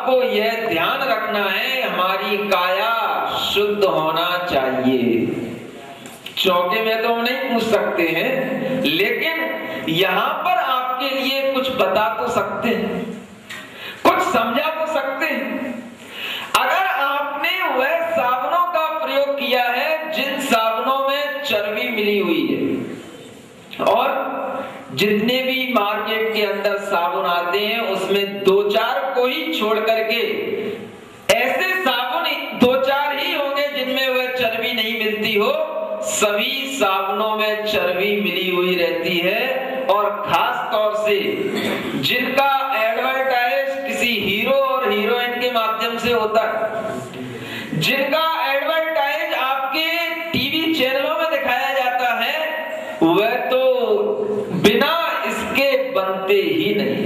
आपको यह ध्यान रखना है हमारी काया शुद्ध होना चाहिए। चौके में तो हम नहीं पूछ सकते हैं, लेकिन यहां पर आपके लिए कुछ बता तो सकते हैं, कुछ समझा तो सकते हैं। अगर आपने वह साबुनों का प्रयोग किया है जिन साबुनों में चर्बी मिली हुई है, और जितने भी मार्केट के अंदर साबुन आते हैं उसमें 2-4 को ही छोड़ करके ऐसे साबुन 2-4 ही होंगे जिनमें वह चर्बी नहीं मिलती हो। सभी साबुनों में चर्बी मिली हुई रहती है, और खास तौर से जिनका एडवर्टाइज किसी हीरो और हीरोइन के माध्यम से होता है, जिनका एडवर्टाइज आपके टीवी चैनलों में दिखाया जाता है, वह तो बिना इसके बनते ही नहीं।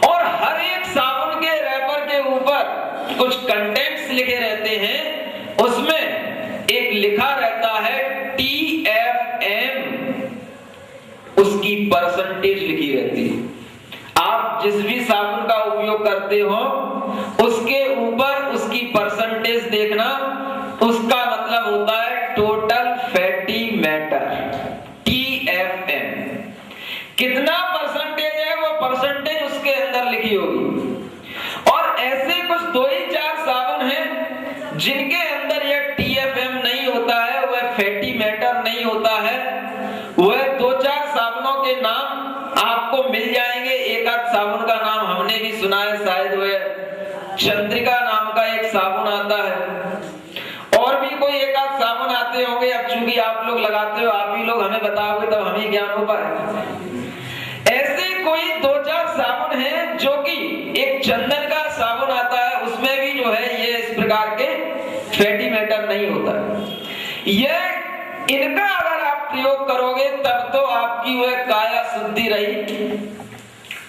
और हर एक साबुन के रैपर के ऊपर कुछ कंटेंट्स लिखे रहते हैं, उसमें एक लिखा रहता है TFM, उसकी परसेंटेज लिखी रहती है। आप जिस भी साबुन का उपयोग करते हो उसके ऊपर उसकी परसेंटेज देखना, उसका मतलब होता है टोटल फैटी मैटर, TFM। कितना परसेंटेज है वो परसेंटेज उसके अंदर लिखी होगी। और ऐसे कुछ 2 ही 4 साबुन हैं जिनके अंदर यह TFM नहीं होता है, वह फैटी मैटर नहीं होता है। वह 2-4 साबुनों के नाम आपको मिल जाएंगे। एक आध साबुन का नाम हमने भी सुना है, शायद वह चंद्रिका नाम का एक साबुन आता है, और भी कोई एक आध साबुन आते होंगे। अब चूंकि आप लोग लगाते हो, आप ही लोग हमें बताओगे तब हमें ज्ञान हो पाए। ऐसे कोई 2-4 साबुन हैं जो कि एक चंदन का साबुन आता है, उसमें भी जो है ये इस प्रकार के फैटी मैटर नहीं होता है। यह इनका अगर आप प्रयोग करोगे तब तो आपकी वह काया शुद्धि रही।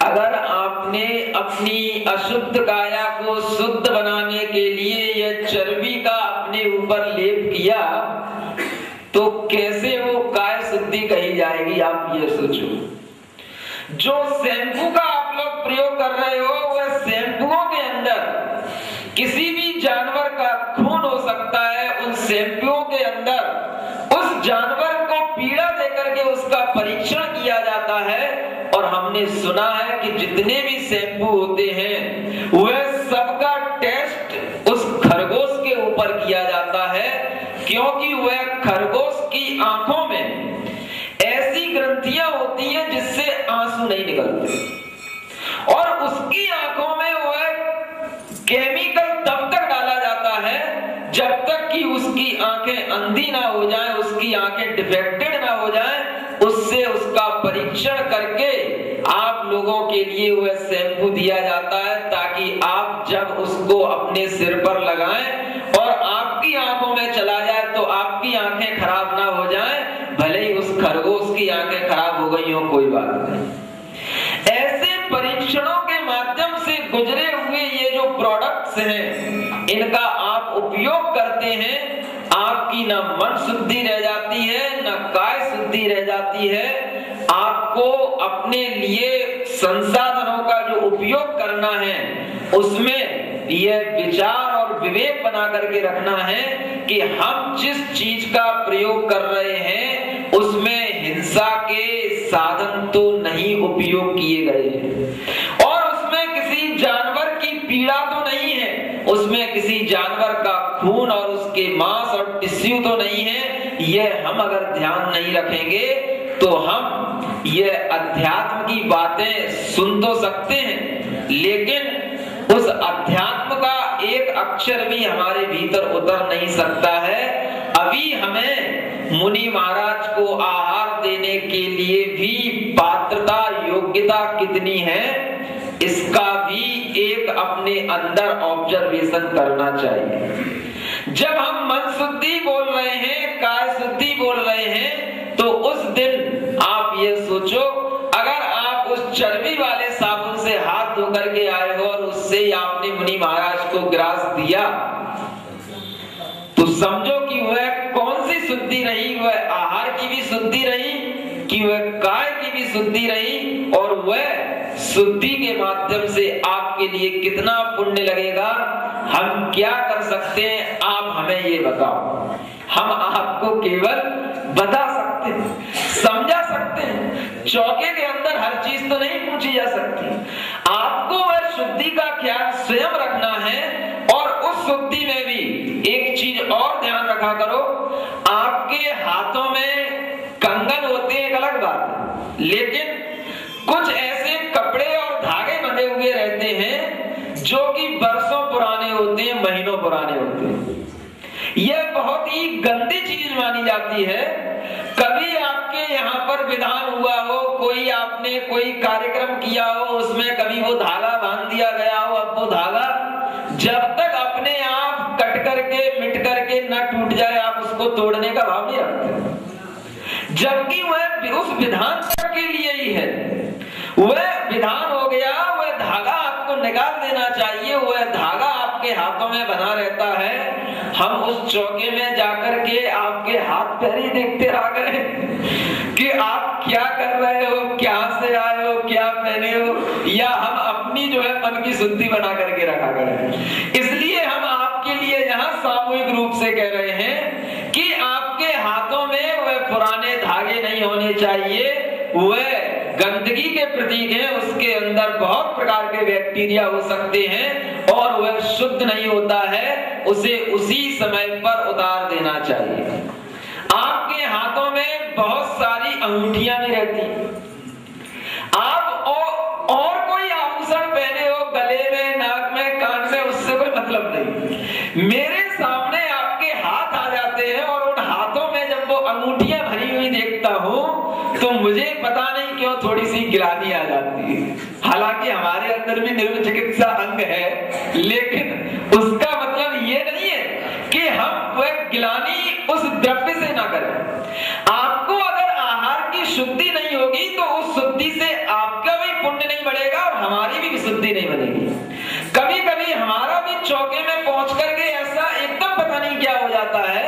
अगर आपने अपनी अशुद्ध काया को शुद्ध बनाने के लिए यह चर्बी का अपने ऊपर लेप किया तो कैसे वो काय शुद्धि कही जाएगी, आप ये सोचो। जो शैम्पू का आप लोग प्रयोग कर रहे हो, वह शैम्पुओं के अंदर किसी भी जानवर का खून हो सकता है। उन शैम्पुओं के अंदर उस जानवर को पीड़ा देकर के उसका परीक्षण किया जाता है, और हमने सुना है कि जितने भी शैम्पू होते हैं वह सबका टेस्ट उस खरगोश के ऊपर किया जाता है, क्योंकि वह खरगोश की आंखों में ऐसी ग्रंथियां होती हैं जिससे आंसू नहीं निकलते, और उसकी आंखों में वह केमिकल तब तक डाला जाता है जब तक कि उसकी आंखें अंधी ना हो जाएं, उसकी आंखें डिफेक्टेड ना हो जाएं। उससे उसका परीक्षण करके आप लोगों के लिए वह शैम्पू दिया जाता है, ताकि आप जब उसको अपने सिर पर लगाएं और आपकी आंखों में चला जाए तो आपकी आंखें खराब ना हो जाएं, भले ही उस खरगोश की आंखें खराब हो गई हो, कोई बात नहीं। ऐसे परीक्षणों के माध्यम से गुजरे हुए ये जो प्रोडक्ट्स हैं, इनका आप उपयोग करते हैं, आपकी न मन शुद्धि रह जाती है न काय शुद्धि रह जाती है। आपको अपने लिए संसाधनों का जो उपयोग करना है उसमें यह विचार और विवेक बना करके रखना है कि हम जिस चीज का प्रयोग कर रहे हैं उसमें हिंसा के साधन तो नहीं उपयोग किए गए हैं, और उसमें किसी जानवर की पीड़ा तो नहीं है, उसमें किसी जानवर का खून और उसके मांस और टिश्यू तो नहीं है। यह हम अगर ध्यान नहीं रखेंगे तो हम यह अध्यात्म की बातें सुन तो सकते हैं, लेकिन उस अध्यात्म का एक अक्षर भी हमारे भीतर उतर नहीं सकता है। अभी हमें मुनि महाराज को आहार देने के लिए भी पात्रता योग्यता कितनी है, इसका भी एक अपने अंदर ऑब्जर्वेशन करना चाहिए। जब हम मन शुद्धि बोल रहे हैं, काय शुद्धि बोल रहे हैं, तो उस दिन आप ये सोचो, अगर आप उस चर्बी वाले साबुन से हाथ धो करके आए हो और उससे ही आपने मुनि महाराज को ग्रास दिया, तो समझो कि वह कौन सी शुद्धि रही, वह आहार की भी शुद्धि रही कि वह काय की भी शुद्धि रही, और वह शुद्धि के माध्यम से आपके लिए कितना पुण्य लगेगा, हम क्या कर सकते हैं, आप हमें ये बताओ। हम आपको केवल बता सकते हैं, समझा सकते हैं। चौके के अंदर हर चीज तो नहीं पूछी जा सकती। आपको वह शुद्धि का ख्याल स्वयं रखना है। और उस शुद्धि में भी एक चीज और ध्यान रखा करो, आपके हाथों में कंगन होते हैं, एक अलग बात है, लेकिन कुछ ऐसे कपड़े और धागे बंधे हुए रहते हैं जो कि वर्षों पुराने होते हैं, महीनों पुराने होते हैं। यह बहुत ही गंदी चीज मानी जाती है। कभी आपके यहाँ पर विधान हुआ हो, कोई आपने कोई कार्यक्रम किया हो, उसमें कभी वो धागा बांध दिया गया हो, अब वो धागा जब तक अपने आप कट करके मिट करके न टूट जाए, आप उसको तोड़ने का भाव नहीं रखते, जबकि वह उस विधान तक के लिए ही है। वह विधान हो गया, वह धागा आपको निकाल देना चाहिए। वह धागा आपके हाथों में बना रहता है। हम उस चौके में जाकर के आपके हाथ पैर ही देखते रह गए कि आप क्या कर रहे हो, क्या से आए हो, क्या पहने हो, या हम अपनी जो है मन की शुद्धि बना करके रखा करें। इसलिए हम आपके लिए यहाँ सामूहिक रूप से कह रहे हैं कि आपके हाथों में वह पुराने धागे नहीं होने चाहिए। वह गंदगी के प्रतीक है, उसके अंदर बहुत प्रकार के बैक्टीरिया हो सकते हैं और वह शुद्ध नहीं होता है, उसे उसी समय पर उतार देना चाहिए। आपके हाथों में बहुत सारी अंगूठियां भी रहती, आप और कोई आभूषण पहने हो गले में, नाक में, कान में, उससे कोई मतलब नहीं। मेरे सामने आपके हाथ आ जाते हैं और उन हाथों में जब वो अंगूठियां भरी हुई देखता हूं तो मुझे पता नहीं क्यों थोड़ी सी गिलानी आ जाती है। हालांकि हमारे अंदर भी निर्व चिकित्सा अंग है, लेकिन उसका मतलब ये नहीं है कि हम वह गिलानी उस द्रव्य से ना करें। आपको अगर आहार की शुद्धि नहीं होगी तो उस शुद्धि से आपका भी पुण्य नहीं बढ़ेगा और हमारी भी विशुद्धि नहीं बनेगी। कभी कभी हमारा भी चौके में पहुंच करके ऐसा एकदम पता नहीं क्या हो जाता है,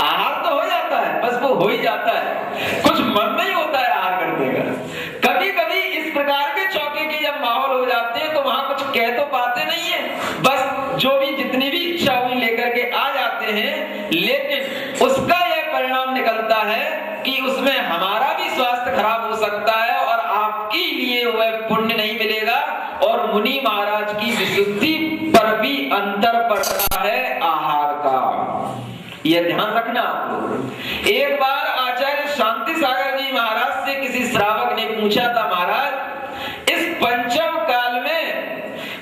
आहार तो हो जाता है, बस वो हो ही जाता है, कुछ मन नहीं होता है आहार करने का। कभी कभी इस प्रकार के चौके के जब माहौल हो जाते हैं तो वहां कुछ कह तो पाते नहीं है, बस जो भी जितनी भी इच्छा हुई लेकर के आ जाते हैं, लेकिन उसका यह परिणाम निकलता है कि उसमें हमारा भी स्वास्थ्य खराब हो सकता है और आपके लिए वह पुण्य नहीं मिलेगा और मुनि महाराज की विशुद्धि पर भी अंतर पड़ता है आहार का। यह ध्यान रखना आपको। एक बार आचार्य शांति सागर जी महाराज से किसी श्रावक ने पूछा था, महाराज इस पंचम काल में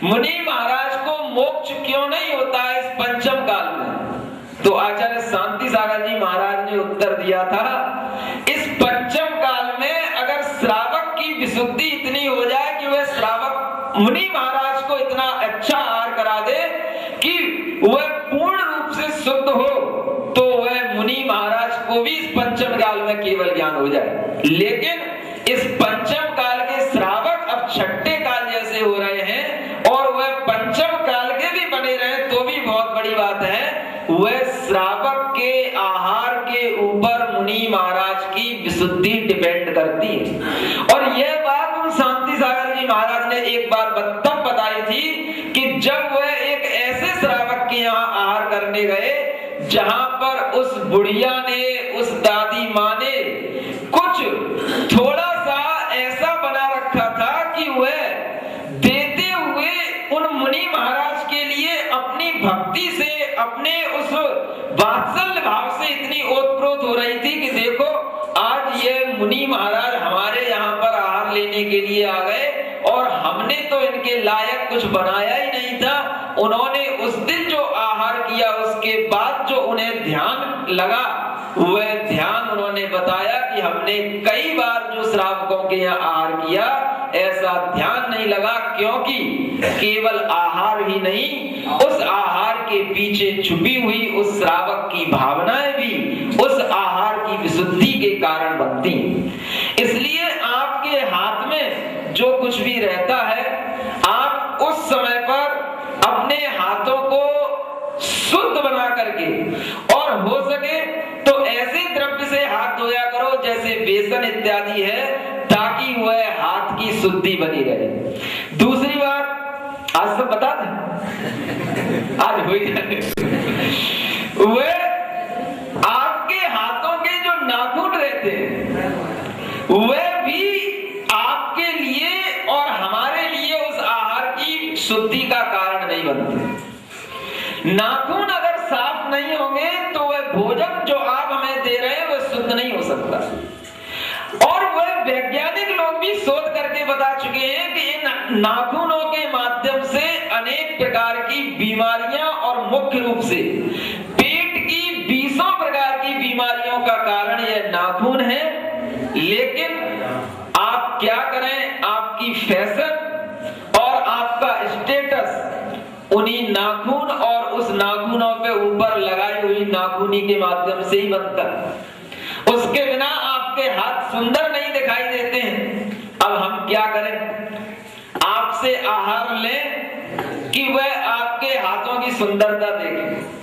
मुनि महाराज को मोक्ष क्यों नहीं होता है इस पंचम काल में? तो आचार्य शांति सागर जी महाराज ने उत्तर दिया था, इस पंचम काल में अगर श्रावक की विशुद्धि इतनी हो जाए कि वह श्रावक मुनि महाराज को इतना अच्छा आहार करा दे कि वह पूर्ण रूप से शुद्ध हो, तो वह मुनि महाराज को भी इस पंचम काल में केवल ज्ञान हो जाए। लेकिन इस पंचम काल के श्रावक अब छठे काल जैसे हो रहे हैं और वह पंचम काल के भी बने रहे तो भी बहुत बड़ी बात है, वह श्रावक के आहार के ऊपर मुनि महाराज की विशुद्धि डिपेंड करती है। और यह बात उन शांति सागर जी महाराज ने एक बार तब बताई थी कि जब वह एक ऐसे श्रावक के यहाँ आहार करने गए जहां पर उस बुढ़िया ने, उस दादी माँ ने कुछ थोड़ा सा ऐसा बना रखा था कि वह देते हुए उन मुनि महाराज के लिए अपनी भक्ति से, अपने उस वात्सल्य भाव से इतनी ओतप्रोत हो रही थी कि देखो आज ये मुनि महाराज हमारे यहाँ पर आहार लेने के लिए आ गए और हमने तो इनके लायक कुछ बनाया ही नहीं था। उन्होंने उस दिन जो आहार किया उसके बाद जो उन्हें ध्यान लगा, वह ध्यान उन्होंने बताया कि हमने कई बार जो श्रावकों के यहाँ आहार किया ऐसा ध्यान नहीं लगा, क्योंकि केवल आहार ही नहीं, उस आहार के पीछे छुपी हुई उस श्रावक की भावनाएं भी उस आहार की विशुद्धि के कारण बनती हैं। इसलिए आपके हाथ में जो कुछ भी रहता है, आप उस समय पर अपने हाथों को शुद्ध बना करके, और हो सके तो ऐसे द्रव्य से हाथ धोया करो जैसे बेसन इत्यादि है, ताकि वह हाथ की शुद्धि बनी रहे। दूसरी बात, आज सब बता दें, आज हुई वह आपके हाथों के जो नाखून रहते हैं वह भी आपके लिए और हमारे लिए उस आहार की शुद्धि का कारण नहीं बनते। नाखून अगर साफ नहीं होंगे तो वह भोजन जो आप हमें दे रहे हैं वह शुद्ध नहीं हो सकता। और वह वैज्ञानिक लोग भी शोध करके बता चुके हैं कि इन नाखूनों के माध्यम से अनेक प्रकार की बीमारियां और मुख्य रूप से पेट की 20 प्रकार की बीमारियों का कारण यह नाखून है। लेकिन आप क्या करें, आपकी फैशन और आपका स्टेटस उन्हीं नाखून और उस नाखूनों पे ऊपर लगाई हुई नाखूनी के माध्यम से ही बनता है। उसके बिना आपके हाथ सुंदर नहीं दिखाई देते हैं। अब हम क्या करें, आपसे आहार लें कि वह आपके हाथों की सुंदरता देखें।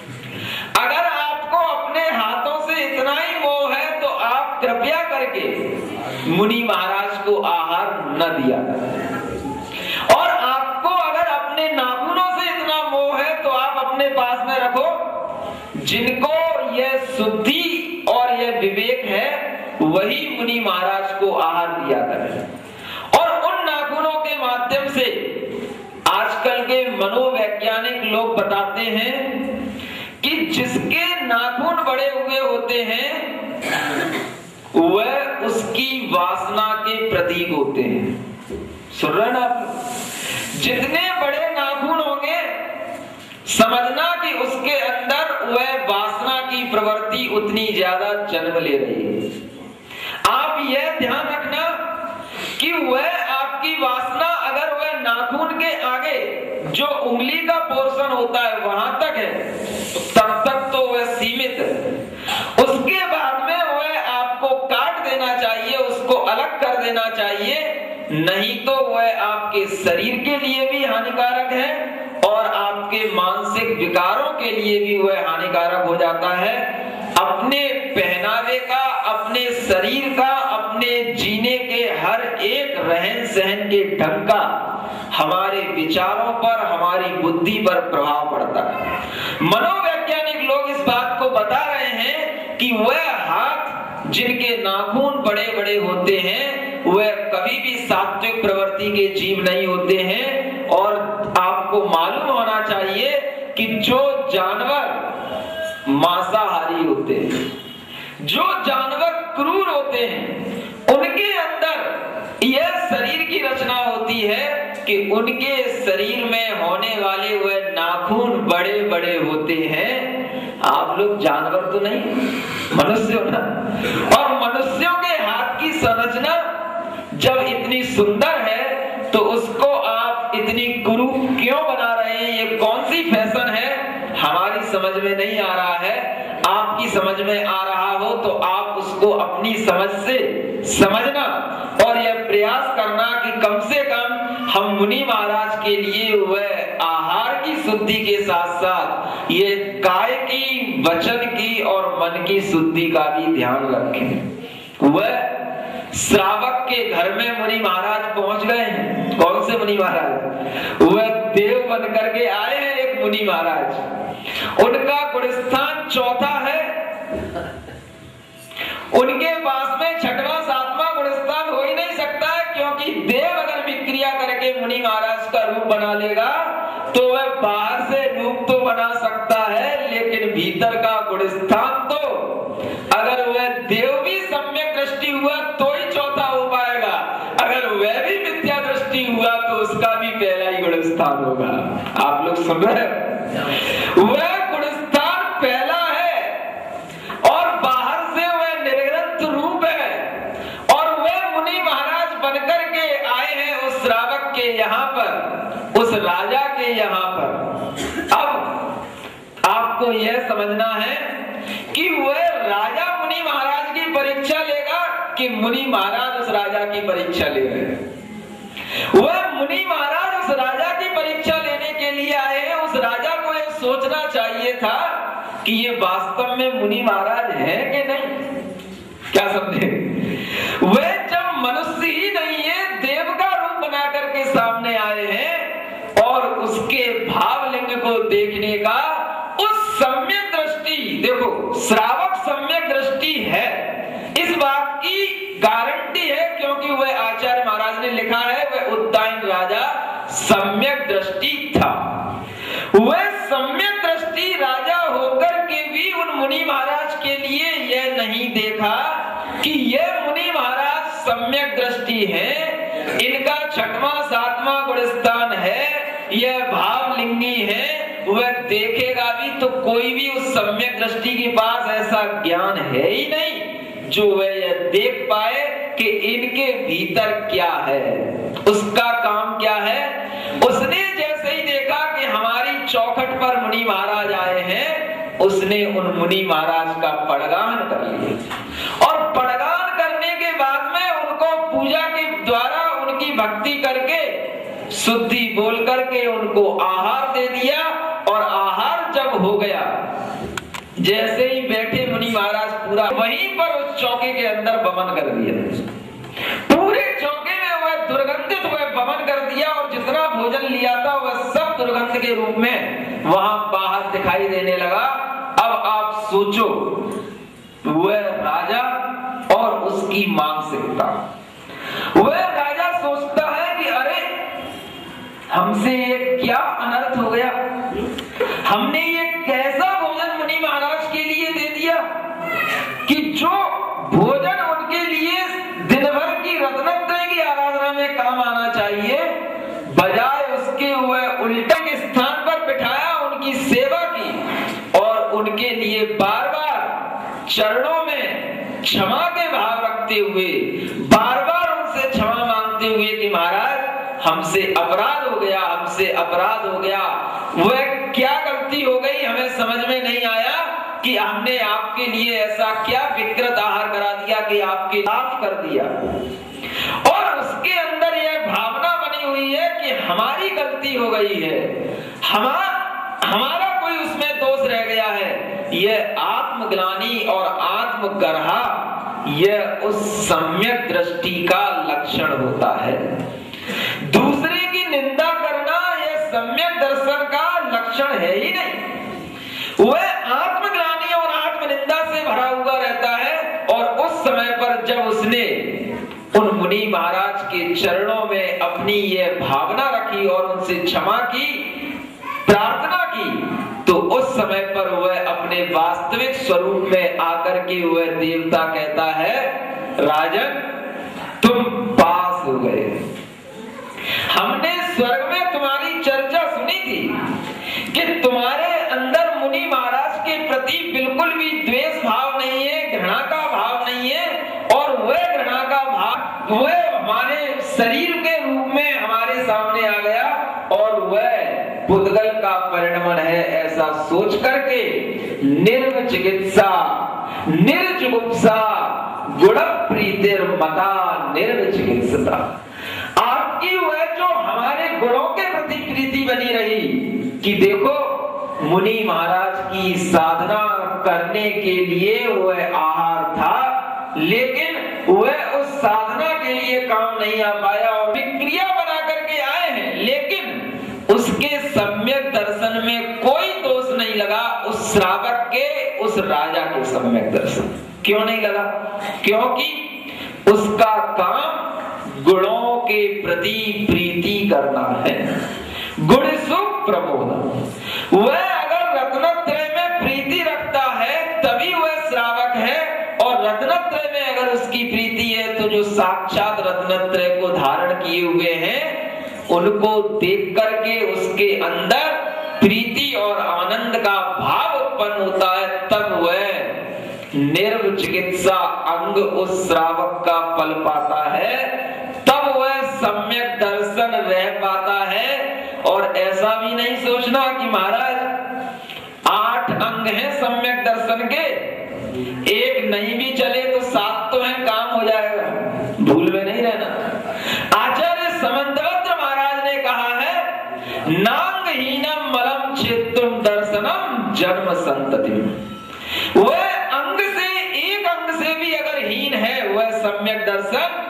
अगर आपको अपने हाथों से इतना ही मोह है तो आप कृपया करके मुनि महाराज को आहार न दिया करें। और आपको अगर अपने नाखूनों से इतना मोह है तो आप अपने पास में रखो जिनको यह शुद्धि और यह विवेक है, वही मुनि महाराज को आहार दिया करें। और उन नाखूनों के माध्यम से आजकल के मनोवैज्ञानिक लोग बताते हैं कि जिसके नाखून बड़े हुए होते हैं वह उसकी वासना के प्रतीक होते हैं। सुन रहे ना आप? जितने बड़े नाखून होंगे समझना कि उसके अंदर वह वासना की प्रवृत्ति उतनी ज्यादा जन्म ले रही है। आप यह ध्यान रखना कि वह आपकी वासना अगर वह नाखून के आगे जो उंगली का पोर्शन होता है वहां तक है तब तक तो वह सीमित है। उसके बाद में वह आपको काट देना चाहिए, उसको अलग कर देना चाहिए, नहीं तो वह आपके शरीर के लिए भी हानिकारक है और आपके मानसिक विकारों के लिए भी वह हानिकारक हो जाता है। अपने पहनावे का, अपने शरीर का, अपने जीने के हर एक रहन सहन के ढंग का हमारे विचारों पर, हमारी बुद्धि पर प्रभाव पड़ता है। मनोवैज्ञानिक लोग इस बात को बता रहे हैं कि वह हाथ जिनके नाखून बड़े बड़े होते हैं वह कभी भी सात्विक प्रवृत्ति के जीव नहीं होते हैं। और आपको मालूम होना चाहिए कि जो जानवर मांसाहारी होते हैं, जो जानवर क्रूर होते हैं, उनके अंदर यह शरीर की रचना होती है कि उनके शरीर में होने वाले वह नाखून बड़े बड़े होते हैं। आप लोग जानवर तो नहीं, मनुष्य हो ना। और मनुष्यों के हाथ की संरचना जब इतनी सुंदर है तो उसको आप इतनी कुरूप क्यों बना रहे हैं? ये कौन सी फैशन है? हमारी समझ में नहीं आ रहा है। आपकी समझ में आ रहा हो तो आप उसको अपनी समझ से समझना और यह प्रयास करना कि कम से कम हम मुनि महाराज के लिए वह आहार की शुद्धि के साथ साथ ये काय की, वचन की और मन की शुद्धि का भी ध्यान रखें। वह श्रावक के घर में मुनि महाराज पहुंच गए हैं। कौन से मुनि महाराज? वह देव बन करके आए हैं एक मुनि महाराज। उनका गुणस्थान चौथा है। उनके पास में छठवां सातवां गुणस्थान हो ही नहीं सकता है, क्योंकि देव अगर विक्रिया करके मुनि महाराज का रूप बना लेगा तो वह बाहर से रूप तो बना सकता है लेकिन भीतर का गुणस्थान तो, अगर वह देव भी सम्यक दृष्टि हुआ तो ही चौथा हो पाएगा, अगर वह भी मिथ्या दृष्टि हुआ तो उसका भी पहला ही गुणस्थान होगा। आप लोग सुन रहे हैं? वह गुणस्थान पहला है और बाहर से वह निर्ग्रंथ रूप है और वह मुनि महाराज बनकर के आए हैं उस श्रावक के यहाँ पर, उस राजा के यहाँ पर। अब आपको यह समझना है कि वह राजा मुनि महाराज की परीक्षा लेगा कि मुनि महाराज उस राजा की परीक्षा ले रहे हैं। वह मुनि महाराज उस राजा की परीक्षा लेने के लिए आए हैं। उस राजा को यह सोचना चाहिए था कि ये वास्तव में मुनि महाराज है कि नहीं। क्या समझे? वह जब मनुष्य ही को देखने का उस सम्यक दृष्टि, देखो श्रावक सम्यक दृष्टि है, इस बात की गारंटी है क्योंकि वह आचार्य महाराज ने लिखा है वह उद्दायन राजा सम्यक दृष्टि था। वह सम्यक दृष्टि राजा होकर के भी उन मुनि महाराज के लिए यह नहीं देखा कि यह मुनि महाराज सम्यक दृष्टि है, इनका छठवां सातवां गुणस्थान है, यह भावलिंगी है, वह देखेगा भी तो कोई भी उस सम्यक दृष्टि के पास ऐसा ज्ञान है ही नहीं जो वह यह देख पाए कि इनके भीतर क्या है, उसका काम क्या है। उसने जैसे ही देखा कि हमारी चौखट पर मुनि महाराज आए हैं, उसने उन मुनि महाराज का पड़गान कर लिया और पड़गान करने के बाद में उनको पूजा के द्वारा उनकी भक्ति करके शुद्धि बोल करके उनको आहार दे दिया। और आहार जब हो गया, जैसे ही बैठे मुनि महाराज पूरा वहीं पर उस चौके के अंदर बमन कर दिया। पूरे चौके में वह दुर्गंधित वह बमन कर दिया और जितना भोजन लिया था वह सब दुर्गंध के रूप में वहां बाहर दिखाई देने लगा। अब आप सोचो वह राजा और उसकी मानसिकता, वह राजा सोचता है कि अरे हमसे ये क्या अनर्थ हो गया, हमने ये कैसा भोजन मुनि महाराज के लिए दे दिया कि जो भोजन उनके लिए दिन भर की रत्नत्रय की आराधना में काम आना चाहिए, बजाय उसके वह उल्टे के स्थान पर बिठाया, उनकी सेवा की और उनके लिए बार बार चरणों में क्षमा के भाव रखते हुए बार बार उनसे क्षमा मांगते हुए कि महाराज हमसे अपराध हो गया, हमसे अपराध हो गया, वह क्या गलती हो गई हमें समझ में नहीं आया कि हमने आपके लिए ऐसा क्या विकृत आहार करा दिया कि आपके नाश कर दिया। और उसके अंदर यह भावना बनी हुई है कि हमारी गलती हो गई है, हमारा कोई उसमें दोष रह गया है। यह आत्मग्लानि और आत्मगर्हा यह उस सम्यक दृष्टि का लक्षण होता है। दूसरे की निंदा करना यह सम्यक दर्शन का लक्षण है ही नहीं। वह आत्मग्लानि और आत्मनिंदा से भरा हुआ रहता है। और उस समय पर जब उसने उन मुनि महाराज के चरणों में अपनी यह भावना रखी और उनसे क्षमा की, प्रार्थना की, तो उस समय पर वह अपने वास्तविक स्वरूप में आकर के वह देवता कहता है, राजन तुम पास हो गए। हमने स्वर्ग में तुम्हारी चर्चा सुनी थी कि तुम्हारे अंदर मुनि महाराज के प्रति बिल्कुल भी द्वेष भाव नहीं है, घृणा का भाव नहीं है, और वह घृणा का भाव वह हमारे शरीर के रूप में हमारे सामने आ गया और वह पुद्गल का परिणमन है, ऐसा सोच करके निर्विचिकित्सा निर्जुगुप्सा गुण प्रीतिर्मता निर्विचिकित्सता, आपकी वह जो हमारे गुणों के प्रति प्रीति बनी रही कि देखो मुनि महाराज की साधना करने के लिए वह आहार था, लेकिन वह उस साधना के लिए काम नहीं आ पाया और क्रिया बना करके आए हैं, लेकिन उसके सम्यक दर्शन में कोई दोष नहीं लगा उस श्रावक के, उस राजा के सम्यक दर्शन क्यों नहीं लगा? क्योंकि उसका काम गुणों के प्रति प्रीति करना है, गुण सुख प्रबोधन। वह अगर रत्नत्रय में प्रीति रखता है तभी वह श्रावक है, और रत्नत्रय में अगर उसकी प्रीति है तो जो साक्षात रत्नत्रय को धारण किए हुए हैं उनको देख करके उसके अंदर प्रीति और आनंद का भाव उत्पन्न होता है, तब वह निर्विचिकित्सा अंग उस श्रावक का पल पाता है, तब वह सम्यक दर्शन रह पाता है। और ऐसा भी नहीं सोचना कि महाराज 8 अंग हैं सम्यक दर्शन के, एक नहीं भी चले तो 7 तो है, काम हो जाएगा, भूल में नहीं रहना। आचार्य समंतभद्र महाराज ने कहा है, नांगहीनम मलम छेत्तुम दर्शनम जन्म संततिम। वह अंग से, एक अंग से भी अगर हीन है वह सम्यक दर्शन,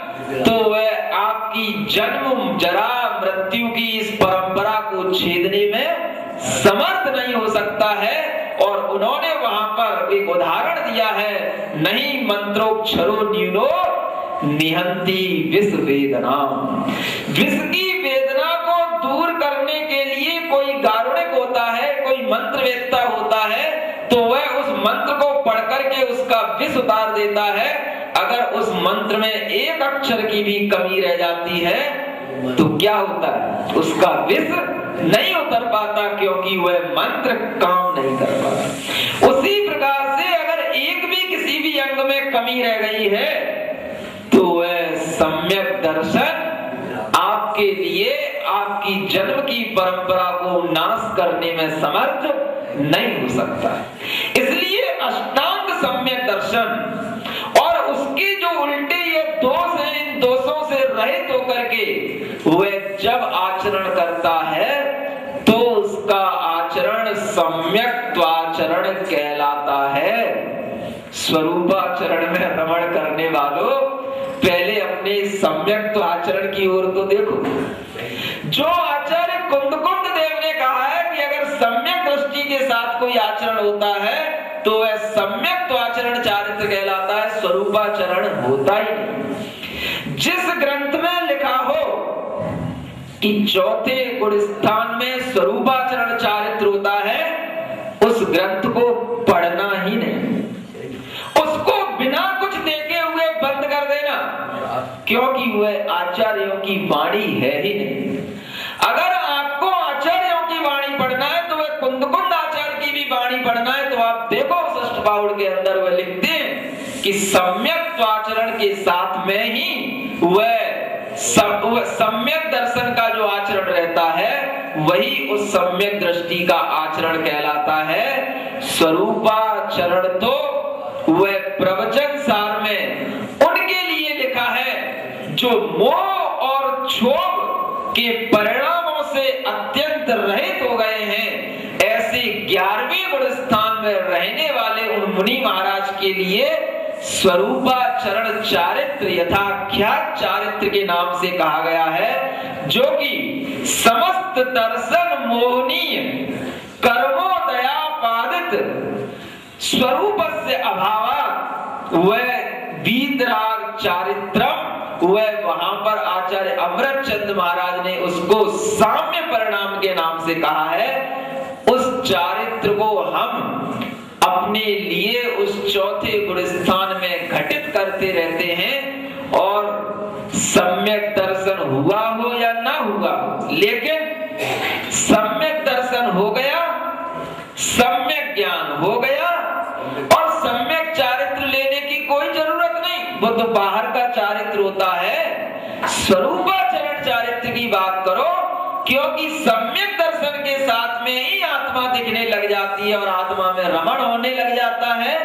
तो वह आपकी जन्म जरा मृत्यु की इस परंपरा को छेदने में समर्थ नहीं हो सकता है। और उन्होंने वहां पर एक उदाहरण दिया है, नहीं मंत्रोक्षरो न्यूनो निहंती विष वेदना। विष की वेदना को दूर करने के लिए कोई गारुणिक होता है, कोई मंत्रवेत्ता होता है, तो वह उस मंत्र को पढ़ करके उसका विष उतार देता है। अगर उस मंत्र में एक अक्षर की भी कमी रह जाती है तो क्या होता है, उसका विष नहीं उतर पाता, क्योंकि वह मंत्र काम नहीं कर पाता। उसी प्रकार से अगर एक भी किसी भी अंग में कमी रह गई है तो वह सम्यक दर्शन आपके लिए आपकी जन्म की परंपरा को नाश करने में समर्थ नहीं हो सकता। इसलिए अष्टांग सम्यक दर्शन और उसके जो उल्टे ये दोष हैं, इन दोषों से रहित होकर के वह जब आचरण करता है तो उसका आचरण सम्यक्त्वाचरण कहलाता है। स्वरूपाचरण में रमण करने वालों, पहले अपने सम्यक्त्वाचरण की ओर तो देखो। जो आचार्य कुंदकुंड देव ने कहा है कि अगर सम्यक दृष्टि के साथ कोई आचरण होता है तो वह सम्यक्त्वाचरण चारित्र कहलाता है, स्वरूपाचरण होता ही नहीं। जिस ग्रंथ में लिखा हो कि चौथे गुण स्थान में स्वरूपाचरण चारित्र होता है, उस ग्रंथ को पढ़ना ही नहीं, उसको बिना कुछ देखे हुए बंद कर देना, क्योंकि वह आचार्यों की वाणी है ही नहीं। अगर आपको आचार्यों की वाणी पढ़ना है तो वह कुंदकुंड आचार्य की भी वाणी पढ़ना है, तो आप देखो षष्ठ बाहुड़ के अंदर वह लिखते हैं कि सम्यक्त्वाचरण के साथ में ही वह सम्यक दर्शन का जो आचरण रहता है वही उस सम्यक दृष्टि का आचरण कहलाता है। स्वरूपाचरण तो वह प्रवचन सार में उनके लिए लिखा है जो मोह और क्षोभ के परिणामों से अत्यंत रहित हो गए हैं। ऐसे 11वें गुण स्थान में रहने वाले उन मुनि महाराज के लिए स्वरूपाचरण चारित्र यथाख्यात चारित्र के नाम से कहा गया है, जो कि समस्त दर्शन मोहनीय कर्मोदयापादित स्वरूपस्य अभावात् वह वीतराग चारित्रम, वह वहां पर आचार्य अमृत चंद महाराज ने उसको साम्य परिणाम के नाम से कहा है। उस चारित्र को हम अपने लिए उस चौथे गुण स्थान में घटित करते रहते हैं, और सम्यक दर्शन हुआ हो या ना हुआ, लेकिन सम्यक दर्शन हो गया, सम्यक ज्ञान हो गया, और सम्यक चारित्र लेने की कोई जरूरत नहीं, वो तो बाहर का चारित्र होता है। स्वरूपाचरण चारित्र की बात करो, क्योंकि सम्यक दर्शन के साथ में ही आत्मा दिखने लग जाती है और आत्मा में रमण होने लग जाता है।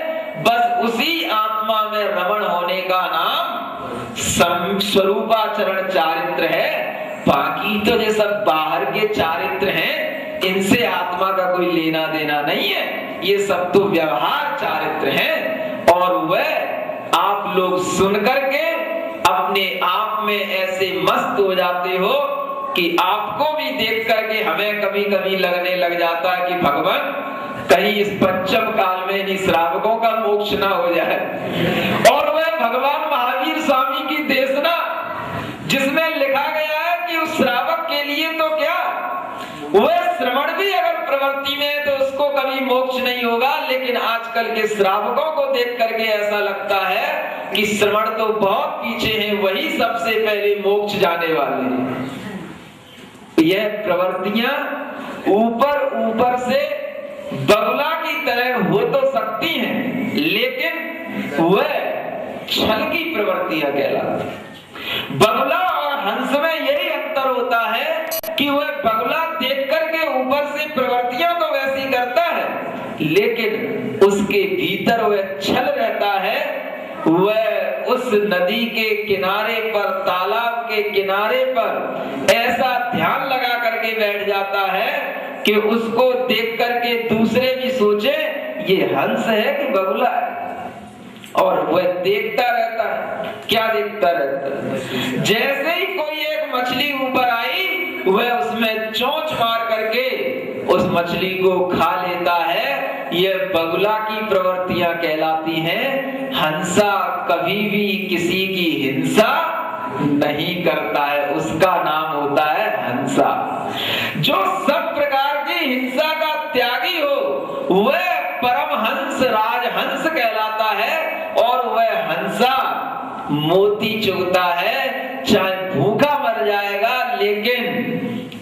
बस उसी आत्मा में रमण होने का नाम स्वरूपाचरण चारित्र है। बाकी तो ये सब बाहर के चारित्र हैं, इनसे आत्मा का कोई लेना देना नहीं है, ये सब तो व्यवहार चारित्र हैं। और वह आप लोग सुन करके अपने आप में ऐसे मस्त हो जाते हो कि आपको भी देख करके हमें कभी कभी लगने लग जाता है कि भगवान कहीं इस पंचम काल में इन श्रावकों का मोक्ष ना हो जाए। और वह भगवान महावीर स्वामी की देशना जिसमें लिखा गया है कि उस श्रावक के लिए तो क्या, वह श्रवण भी अगर प्रवृत्ति में है तो उसको कभी मोक्ष नहीं होगा, लेकिन आजकल के श्रावकों को देख करके ऐसा लगता है कि श्रवण तो बहुत पीछे है, वही सबसे पहले मोक्ष जाने वाले हैं। यह प्रवृत्तियां ऊपर ऊपर से बगुला की तरह हो तो सकती हैं, लेकिन वह छल की प्रवृत्तियां कहलाती। बगुला और हंस में यही अंतर होता है कि वह बगुला देख करके ऊपर से प्रवृत्तियां तो वैसी करता है, लेकिन उसके भीतर वह छल रहता है। वह उस नदी के किनारे पर, तालाब के किनारे पर ऐसा ध्यान लगा करके बैठ जाता है कि उसको देख करके दूसरे भी सोचे ये हंस है कि बगुला है, और वह देखता रहता है। क्या देखता रहता है? जैसे ही कोई एक मछली ऊपर आई, वह उसमें चोंच मार करके उस मछली को खा लेता है, ये बगुला की प्रवृत्तियां कहलाती हैं। हंसा कभी भी किसी की हिंसा नहीं करता है, उसका नाम होता है हंसा। जो सब प्रकार की हिंसा का त्यागी हो वह परमहंस राजहंस कहलाता है, और वह हंसा मोती चुगता है, चाहे भूखा मर जाएगा लेकिन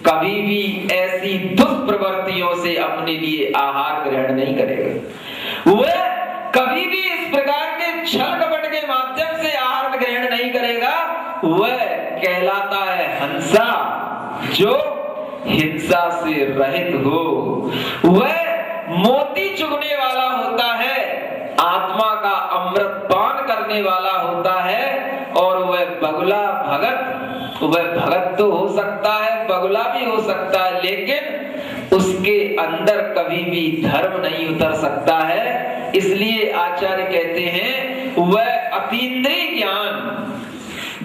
कभी भी ऐसी दुष्प्रवृत्तियों से अपने लिए आहार ग्रहण नहीं करेगा। वह कभी भी इस प्रकार के छल कपट के माध्यम से आहार ग्रहण नहीं करेगा। वह कहलाता है हंसा जो हिंसा से रहित हो। वह मोती चुगने वाला होता है, आत्मा का अमृत पान करने वाला होता है। और वह बगुला भगत, वह भगत तो हो सकता है, बगुला भी हो सकता है, लेकिन उसके अंदर कभी भी धर्म नहीं उतर सकता है। इसलिए आचार्य कहते हैं वह अतीन्द्रिय ज्ञान,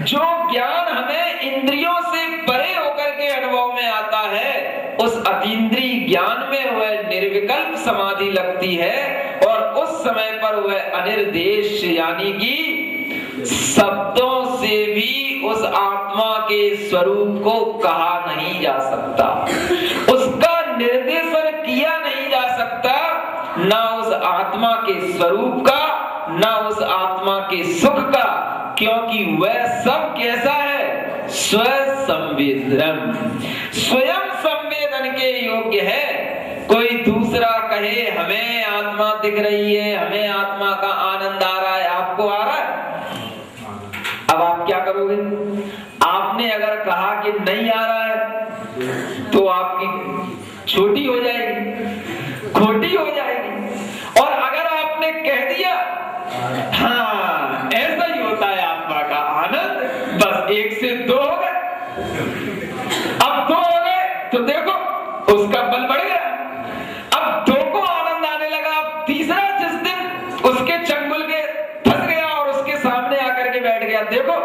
जो ज्ञान हमें इंद्रियों से परे होकर के अनुभव में आता है, उस अतीन्द्रिय ज्ञान में वह निर्विकल्प समाधि लगती है। और उस समय पर वह अनिर्देश यानी कि शब्दों से भी उस आत्मा के स्वरूप को कहा नहीं जा सकता, उसका निर्देशन किया नहीं जा सकता, ना उस आत्मा के स्वरूप का, ना उस आत्मा के सुख का, क्योंकि वह सब कैसा है? स्वयं संवेदन, स्वयं संवेदन के योग्य है। कोई दूसरा कहे हमें आत्मा दिख रही है, हमें आत्मा का आनंद आ रहा है, आपको आ रहा है? अब आप क्या करोगे? आपने अगर कहा कि नहीं आ रहा है तो आपकी छोटी हो जाएगी, खोटी हो जाएगी। और अगर आपने कह दिया हाँ ऐसा ही होता है आत्मा का आनंद, बस 1 से 2 हो गए, अब 2 हो गए तो देखो उसका बल बढ़ गया। अब 2 को आनंद आने लगा, अब तीसरा जिस दिन उसके चंगुल के फंस गया और उसके सामने आकर के बैठ गया, देखो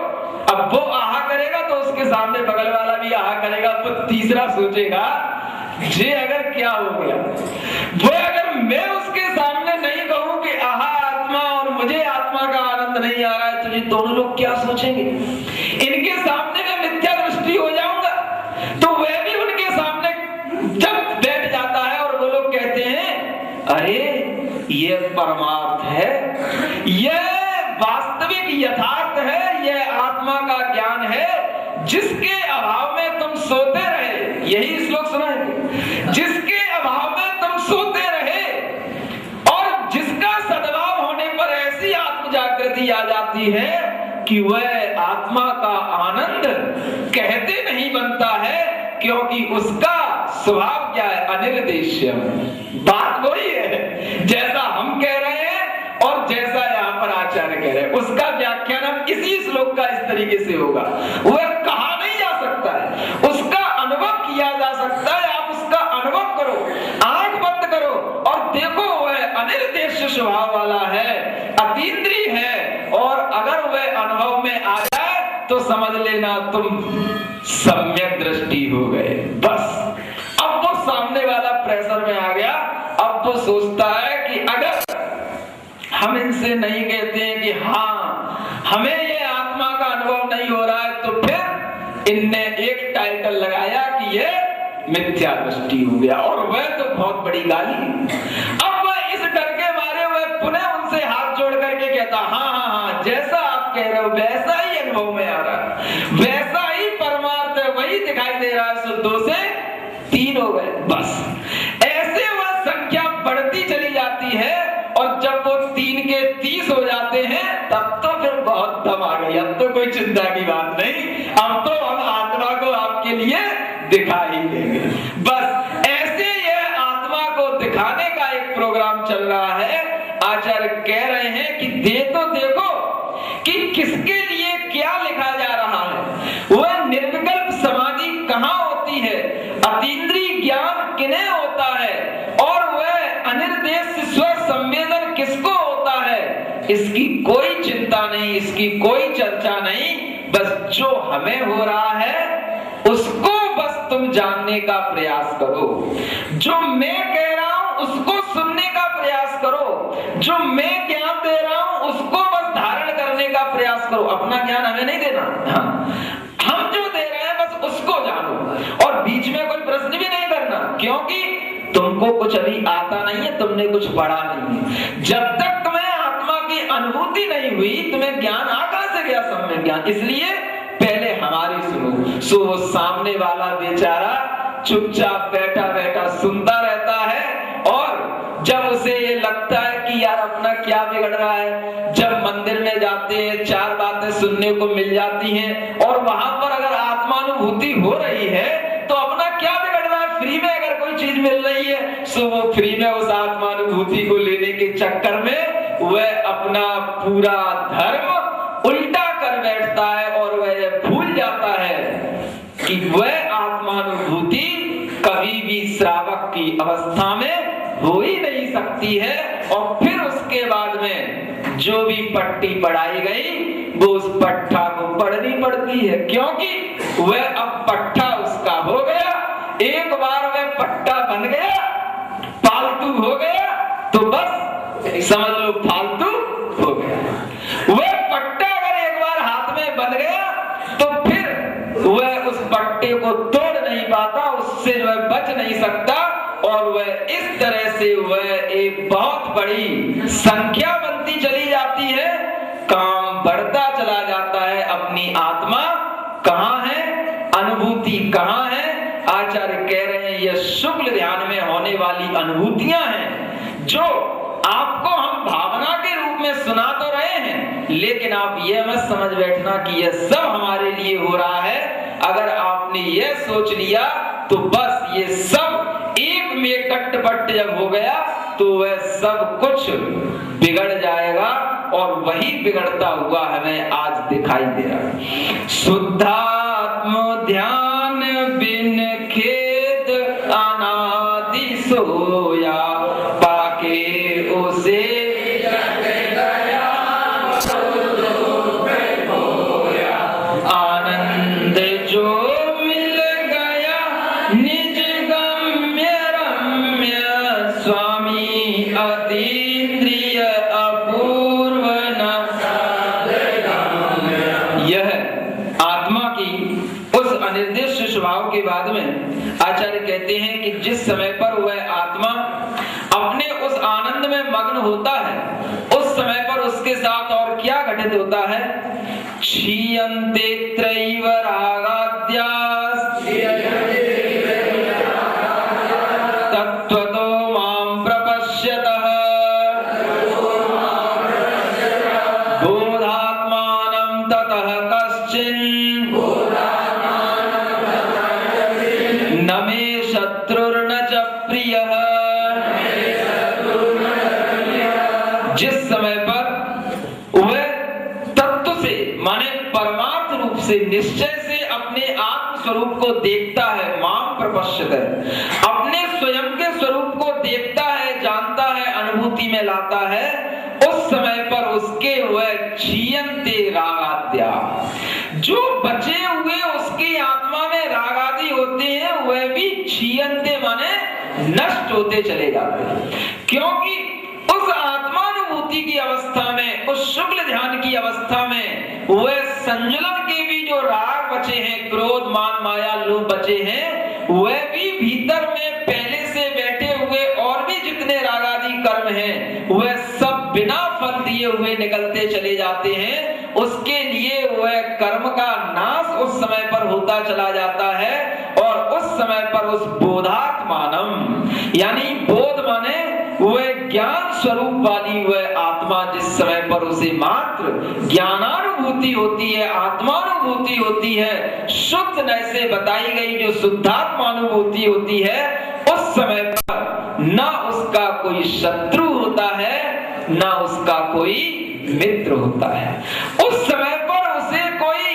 अब वो आहा करेगा तो उसके सामने बगल वाला भी आहा करेगा, तो तीसरा सोचेगा ये अगर क्या हो गया। वो अगर मैं उसके सामने नहीं कहूं कि आहा आत्मा और मुझे आत्मा का आनंद नहीं आ रहा है, तो ये दोनों लोग क्या सोचेंगे? इनके सामने मैं मिथ्या दृष्टि हो जाऊंगा। तो वह भी उनके सामने जब बैठ जाता है और वो लोग कहते हैं अरे ये परमार्थ है, यह वास्तविक यथार्थ है, यह आत्मा का ज्ञान है, जिसके अभाव में तुम सोते रहे। यही श्लोक सुना है, जिसके अभाव में तुम सोते रहे और जिसका सद्भाव होने पर ऐसी आत्म जागृति आ जाती है कि वह आत्मा का आनंद कहते नहीं बनता है, क्योंकि उसका स्वभाव क्या है? अनिर्देश्य। बात वही है जैसा हम कह रहे हैं और जैसा यहाँ पर आचार्य कह रहे हैं, उसका व्याख्यान हम इसी श्लोक का इस तरीके से होगा। वह कहा नहीं जा सकता है, उसका अनुभव किया जा सकता है। आप उसका अनुभव करो, आंख बंद करो और देखो वह अनिर्देश्य स्वभाव वाला है, अतीन्द्रिय है। और अगर वह अनुभव में आ जाए तो समझ लेना तुम सम्यक दृष्टि हो गए। बस अब वो सामने वाला प्रेशर में आ गया। अब वो सोचता है कि अगर हम इनसे नहीं कहते हैं कि हाँ हमें ये आत्मा का अनुभव नहीं हो रहा है, तो फिर इनने एक टाइटल लगाया कि ये मिथ्या दृष्टि हो गया, और वह तो बहुत बड़ी गाली। अब वह इस डर के मारे वह पुनः उनसे हाथ जोड़ करके कहता हाँ हाँ हाँ जैसा आप कह रहे हो वैसा ही अनुभव में आ रहा है, वैसा ही परमार्थ है, वही दिखाई दे रहा है। सो 2 से 3 हो गए। बस ऐसे वह संख्या बढ़ती चली जाती है, और जब वो 3 के 30 हो जाते हैं तब तो फिर बहुत दम आ गई। अब तो कोई चिंता की बात नहीं, अब तो हम आत्मा को आपके लिए दिखा ही देंगे। बस ऐसे यह आत्मा को दिखाने का एक प्रोग्राम चल रहा है। आचार्य कह रहे हैं कि देखो कि किसके लिए क्या लिखा जा रहा है। वह निर्विकल्प समाधि कहाँ होती है, अतीन्द्रिय ज्ञान किन्हें होता है, और वह अनिर्देश स्व संवेदन किसको होता है, इसकी कोई चिंता नहीं, इसकी कोई चर्चा नहीं। बस जो हमें हो रहा है उसको बस तुम जानने का प्रयास करो। जो मैं कह रहा हूं उसको सुनने का प्रयास करो, जो मैं ज्ञान दे रहा हूं उसको बस धारण करने का प्रयास करो। अपना ज्ञान हमें नहीं देना, हाँ, हम जो दे रहे हैं बस उसको जानो और बीच में कोई प्रश्न भी नहीं करना, क्योंकि तुमको कुछ अभी आता नहीं है, तुमने कुछ पढ़ा नहीं है। जब तक तुम्हें आत्मा की अनुभूति नहीं हुई, तुम्हें ज्ञान आ कहां से गया सम्यक ज्ञान? इसलिए पहले हमारी सुनो। सो वो सामने वाला बेचारा चुपचाप बैठा बैठा सुनता रहता है, और जब उसे ये लगता है कि यार अपना क्या बिगड़ रहा है, जब मंदिर में जाते हैं 4 बातें सुनने को मिल जाती हैं और वहां पर अगर आत्मानुभूति हो रही है तो अपना क्या बिगड़ रहा है? फ्री में अगर कोई चीज मिल रही है, सो वो फ्री में उस आत्मानुभूति को लेने के चक्कर में वह अपना पूरा धर्म उल्टा कर बैठता है और वह भूल जाता है कि वह आत्मानुभूति कभी भी श्रावक की अवस्था में हो ही नहीं सकती है। और फिर उसके बाद में जो भी पट्टी पढ़ाई गई वो उस पट्टा को पढ़नी पड़ती है, क्योंकि वह अब पट्टा उसका हो गया। एक बार वह पट्टा बन गया, पालतू हो गया, तो बस समझ लो फालतू हो गया। वह पट्टा अगर एक बार हाथ में बन गया तो फिर वह उस पट्टे को तोड़ नहीं पाता, उससे वह बच नहीं सकता, और वह इस तरह से वह एक बहुत बड़ी संख्या बनती चली जाती है, काम बढ़ता चला जाता है। अपनी आत्मा कहाँ है, अनुभूति कहाँ है? आचार्य कह रहे हैं यह शुक्ल ध्यान में होने वाली अनुभूतियां हैं, जो आपको हम भावना के रूप में सुना तो रहे हैं, लेकिन आप यह मत समझ बैठना कि यह सब हमारे लिए हो रहा है। अगर आपने यह सोच लिया तो बस ये सब एक में कट्टपट जब हो गया तो वह सब कुछ बिगड़ जाएगा, और वही बिगड़ता हुआ हमें आज दिखाई दे रहा है। शुद्धात्म ध्यान बिन खेद अनादि सोया, पाके उसे आनंद जो मिल गया निज गम्य रम्य, स्वामी अतीन्द्रिय अपूर्व न। यह आत्मा की उस अनिर्दिष्ट स्वभाव के बाद में आचार्य कहते हैं कि जिस समय पर वह आत्मा अपने उस आनंद में मग्न होता है, उस समय पर उसके साथ और क्या घटित होता है? क्षीयन्ते त्रैव रागाद्यास् तत्त्वतो मां प्रपश्यतः बोधात्मानं ततः कश्चिन् न मे शत्रुर्न च प्रियः। जिस समय पर वह तत्व से माने परमार्थ रूप से निश्चय से अपने आत्म स्वरूप को देखता है, माम प्रपश्यत है, अपने स्वयं के स्वरूप को देखता है, जानता है, अनुभूति में लाता है, उस समय पर उसके वह क्षीयन्ते रागाद्या, जो बचे हुए उसकी आत्मा में राग आदि होते हैं वह भी क्षीयन्ते माने नष्ट होते चले जाते हैं, क्योंकि उस आत्मानुभूति की अवस्था में, उस शुक्ल ध्यान की अवस्था में वह संजुलन के भी जो राग बचे हैं, क्रोध मान माया लोभ बचे हैं, वह भी भीतर में पहले से बैठे हुए और भी जितने राग आदि कर्म हैं वह सब बिना फल दिए हुए निकलते चले जाते हैं। उसके लिए वह कर्म का नाश उस समय पर होता चला जाता है, और उस समय पर उस बोधात्मानम यानी बोध माने वह ज्ञान स्वरूप वाली वह आत्मा, जिस समय पर उसे मात्र ज्ञानानुभूति होती है, आत्मानुभूति होती है, शुद्ध नैसे बताई गई जो शुद्धात्मानुभूति होती है, उस समय पर न उसका कोई शत्रु होता है न उसका कोई मित्र होता है। उस समय पर उसे कोई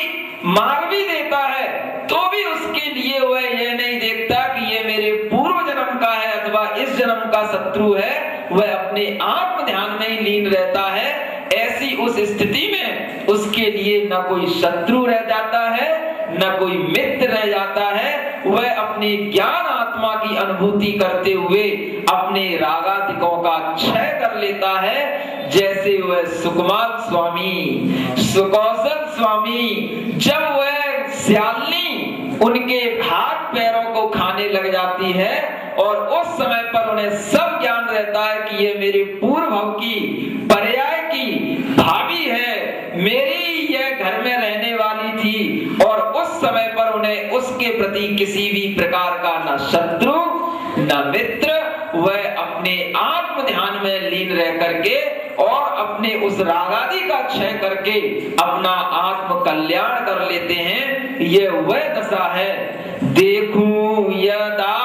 मार भी देता है तो भी उसके लिए वह यह नहीं देखता कि ये मेरे पूर्व जन्म का है अथवा इस जन्म का शत्रु है, वह अपने आत्म ध्यान में ही लीन रहता है। ऐसी उस स्थिति में उसके लिए न कोई शत्रु रह जाता है न कोई मित्र रह जाता है, वह अपने ज्ञान आत्मा की अनुभूति करते हुए अपने रागादिकों का क्षय कर लेता है। जैसे वह सुकुमार स्वामी, सुकौशल स्वामी, जब वह सियालनी उनके हाथ पैरों को खाने लग जाती है और उस समय पर उन्हें सब ज्ञान रहता है कि ये मेरे पूर्व भव की पर्याय की भाभी है, मेरी यह घर में रहने वाली थी, और उस समय पर उन्हें उसके प्रति किसी भी प्रकार का न शत्रु न मित्र, वह अपने आत्म ध्यान में लीन रह करके और अपने उस रागादि का क्षय करके अपना आत्म कल्याण कर लेते हैं। ये वह दशा है। देखूं यदा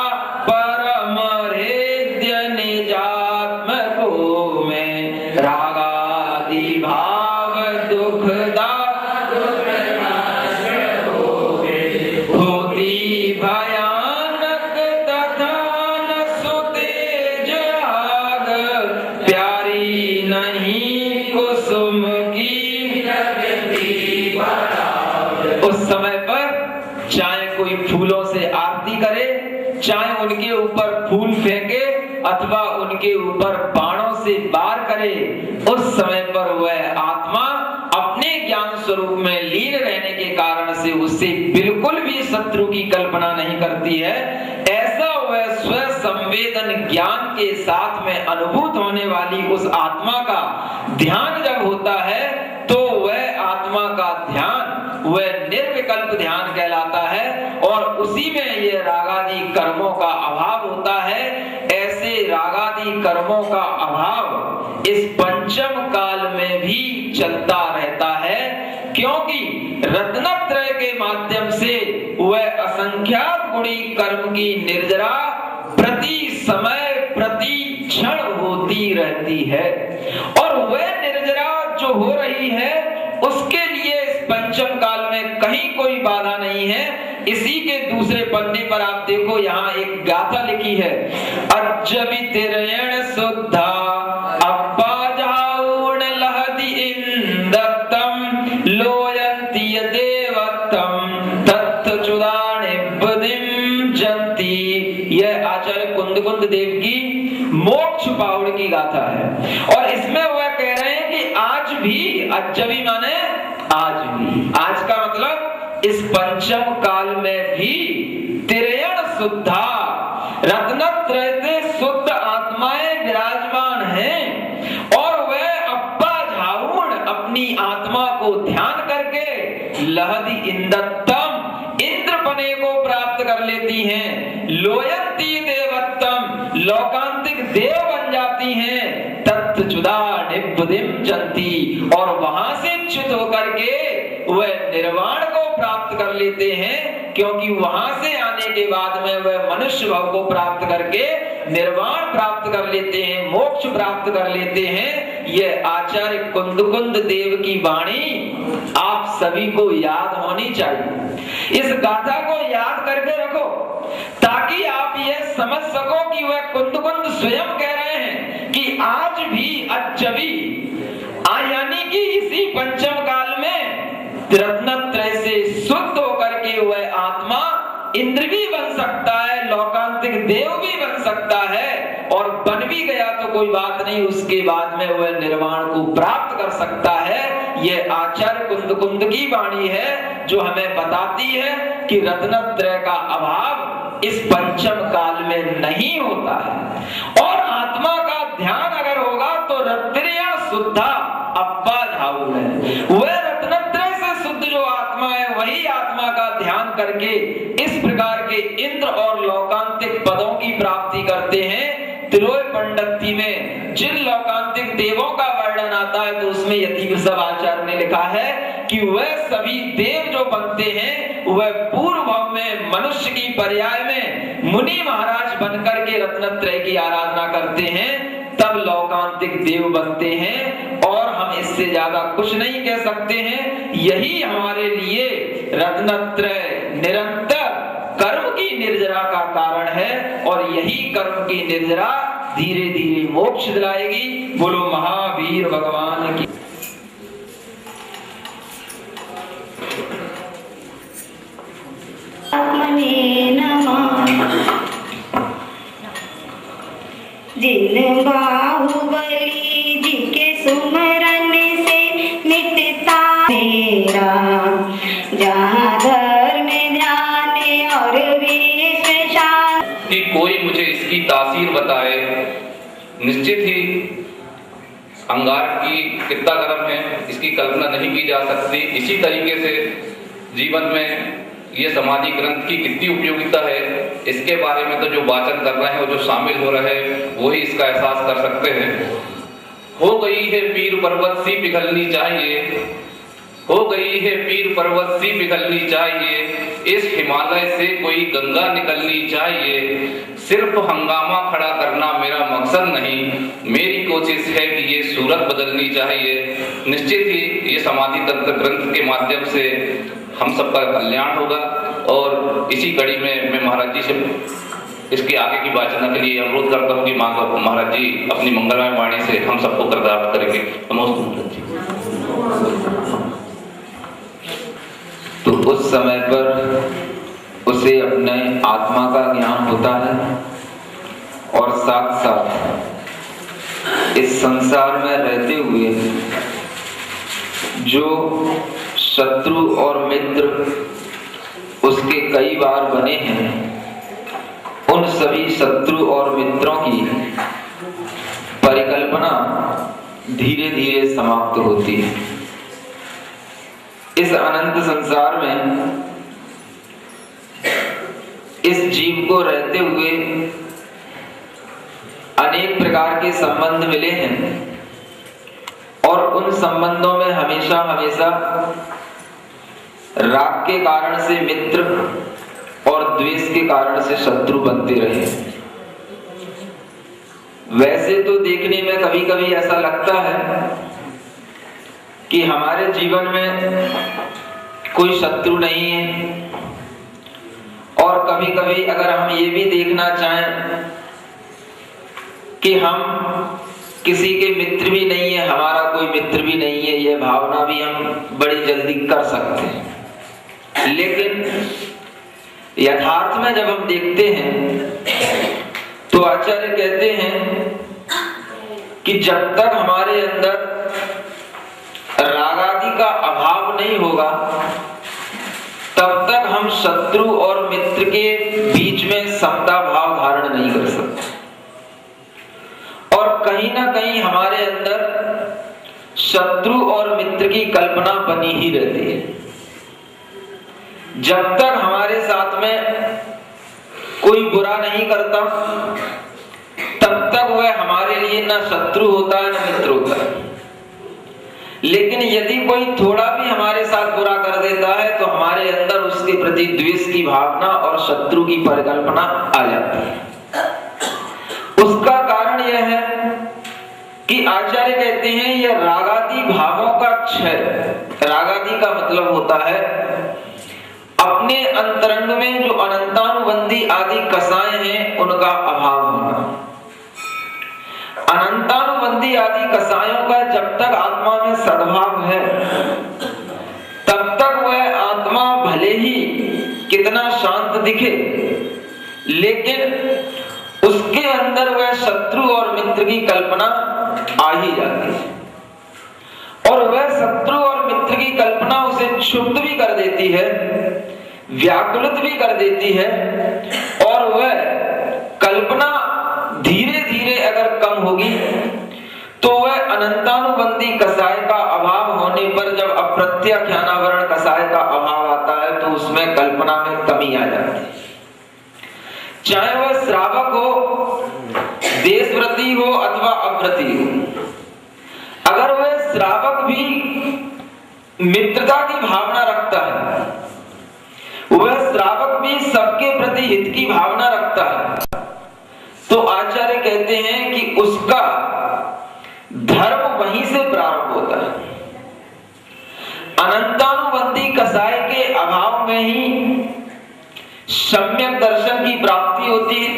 परम हृदय निजात्म को मैं, रागादि भाव दुखदा होती भयानक तथा न सुतेज आग, प्यारी नहीं कुसुम की। उस समय पर चाहे कोई फूलों से आरती करे, चाहे उनके ऊपर फूल फेंके अथवा उनके ऊपर बाणों से वार करे, उस समय पर वह आत्मा अपने ज्ञान स्वरूप में लीन रहने के कारण से उससे बिल्कुल भी शत्रु की कल्पना नहीं करती है। ऐसा वह स्व संवेदन ज्ञान के साथ में अनुभूत होने वाली उस आत्मा का ध्यान जब होता है तो वह आत्मा का ध्यान वह निर्विकल्प ध्यान कहलाता है और उसी में ये रागादि कर्मों का अभाव होता है। ऐसे रागादि कर्मों का अभाव इस पंचम काल में भी चलता रहता है, क्योंकि रत्नत्रय के माध्यम से वह असंख्यात गुणी कर्म की निर्जरा प्रति समय प्रति क्षण होती रहती है। और वह निर्जरा जो हो रही है उसके लिए इस पंचम काल में कहीं कोई बाधा नहीं है। इसी के दूसरे पन्ने पर आप देखो, यहाँ एक गाथा लिखी है। अज्जबि तिरयण शुद्धा अब्बा जाऊण लहदि इंदत्तम लोयंति देवत्तम तत्थ चुदाने बुद्धिम जंती। यह आचार्य कुंद देव की मोक्ष पाहुड़ की गाथा है और इसमें वह कह रहे हैं कि आज भी, अज्जबि माने आज भी, आज का मतलब इस पंचम काल में भी तिरयण शुद्धा रत्नत्रय से शुद्ध आत्माएं विराजमान हैं और वह अप्पा झाऊण अपनी आत्मा को ध्यान करके लहदि इंदत्तम इंद्रपने को प्राप्त कर लेती हैं, लोयंती देवत्तम लोकांतिक देव बन जाती हैं, तत्चुदा निब्बुधिम जंती और वहां से च्युत होकर के वह निर्वाण को प्राप्त कर लेते हैं, क्योंकि वहां से आने के बाद में वह मनुष्य भाव को प्राप्त करके निर्वाण प्राप्त कर लेते हैं, मोक्ष प्राप्त कर लेते हैं। यह आचार्य कुंद देव की वाणी आप सभी को याद होनी चाहिए। इस गाथा को याद करके रखो ताकि आप यह समझ सको कि वह कुंद स्वयं कह रहे हैं कि आज भी अज्जबी यानी कि इसी पंचम काल में रत्नत्रय से शुद्ध होकर के वह आत्मा इंद्र भी बन सकता है, लोकांतिक देव भी बन सकता है और बन भी गया तो कोई बात नहीं, उसके बाद में वह निर्वाण को प्राप्त कर सकता है। यह आचार्य कुंद की वाणी है जो हमें बताती है कि रत्नत्रय का अभाव इस पंचम काल में नहीं होता है और आत्मा का ध्यान अगर होगा तो रत्नत्रय शुद्धा अप्पा झाऊ है। वह रत्नत्रय से शुद्ध जो आत्मा है वही आत्मा का ध्यान करके इस प्रकार के इंद्र और लोकांतिक पदों की प्राप्ति करते हैं। तिलोय पंडिती में जिन लोकांतिक देवों का वर्णन आता है तो उसमें यतिवृषभ आचार्य ने लिखा है कि वह सभी देव जो बनते हैं वह पूर्व भाव में मनुष्य की पर्याय में मुनि महाराज बनकर के रत्नत्रय की आराधना करते हैं, तब लौकांतिक देव बनते हैं और हम इससे ज्यादा कुछ नहीं कह सकते हैं। यही हमारे लिए रत्नत्रय निरंतर कर्म की निर्जरा का कारण है और यही कर्म की निर्जरा धीरे धीरे मोक्ष दिलाएगी। बोलो महावीर भगवान की। आत्मने नमः। जिन बाहुबली जी के सुमरन से मिटता मेरा, जहाँ धर्म ध्यान और विश्व शांति। कि कोई मुझे इसकी तासीर बताए। निश्चित ही अंगार की कितना गर्म है, इसकी कल्पना नहीं की जा सकती। इसी तरीके से जीवन में ये समाधि ग्रंथ की कितनी उपयोगिता है, इसके बारे में तो जो वाचन कर रहे हैं और जो शामिल हो रहे हैं वही इसका एहसास कर सकते हैं। हो गई है पीर पर्वत सी पिघलनी चाहिए, हो गई है पीर पर्वत सी पिघलनी चाहिए, इस हिमालय से कोई गंगा निकलनी चाहिए। सिर्फ हंगामा खड़ा करना मेरा मकसद नहीं, मेरी कोशिश है कि ये सूरत बदलनी चाहिए। निश्चित ही ये समाधि तंत्र ग्रंथ के माध्यम से हम सबका कल्याण होगा। और इसी कड़ी में मैं महाराज जी से इसके आगे की वाचना के लिए अनुरोध करता हूँ कि महाराज जी अपनी मंगलमय वाणी से हम सबको कृतार्थ करेंगे। नमस्ते। तो उस समय पर उसे अपने आत्मा का ज्ञान होता है और साथ साथ इस संसार में रहते हुए जो शत्रु और मित्र उसके कई बार बने हैं, उन सभी शत्रु और मित्रों की परिकल्पना धीरे धीरे समाप्त होती है। इस अनंत संसार में इस जीव को रहते हुए अनेक प्रकार के संबंध मिले हैं और उन संबंधों में हमेशा हमेशा राग के कारण से मित्र और द्वेष के कारण से शत्रु बनते रहे। वैसे तो देखने में कभी कभी ऐसा लगता है कि हमारे जीवन में कोई शत्रु नहीं है, और कभी कभी अगर हम ये भी देखना चाहें कि हम किसी के मित्र भी नहीं है, हमारा कोई मित्र भी नहीं है, यह भावना भी हम बड़ी जल्दी कर सकते हैं। लेकिन यथार्थ में जब हम देखते हैं तो आचार्य कहते हैं कि जब तक हमारे अंदर राग आदि का अभाव नहीं होगा तब तक हम शत्रु और मित्र के बीच में समता भाव धारण नहीं कर सकते, और कहीं ना कहीं हमारे अंदर शत्रु और मित्र की कल्पना बनी ही रहती है। जब तक हमारे साथ में कोई बुरा नहीं करता तब तक वह हमारे लिए ना शत्रु होता है ना मित्र होता है। लेकिन यदि कोई थोड़ा भी हमारे साथ बुरा कर देता है तो हमारे अंदर उसके प्रति द्वेष की भावना और शत्रु की परिकल्पना आ जाती है। उसका कारण यह है कि आचार्य कहते हैं यह रागादि भावों का क्षय। रागादि का मतलब होता है अपने अंतरंग में जो अनंतानुबंधी आदि कसाएं हैं उनका अभाव होना। अनंतानुबंधी आदि कसायों का जब तक आत्मा में सद्भाव है तब तक वह आत्मा भले ही कितना शांत दिखे, लेकिन उसके अंदर वह शत्रु और मित्र की कल्पना आ ही जाती है, और वह शत्रु और मित्र की कल्पना उसे क्षुब्ध भी कर देती है, व्याकुलित भी कर देती है, और वह कल्पना धीरे धीरे अगर कम होगी तो वह अनंतानुबंधी कसाय का अभाव होने पर जब अप्रत्याख्यानावरण कसाय का अभाव आता है तो उसमें कल्पना में कमी आ जाती है। चाहे वह श्रावक हो, देशव्रती हो अथवा अव्रती हो, अगर वह श्रावक भी मित्रता की भावना रखता है, वह श्रावक भी सबके प्रति हित की भावना रखता है, तो आचार्य कहते हैं कि उसका धर्म वहीं से प्रारंभ होता है। अनंतानुबंधी कसाय के अभाव में ही सम्यक दर्शन की प्राप्ति होती है,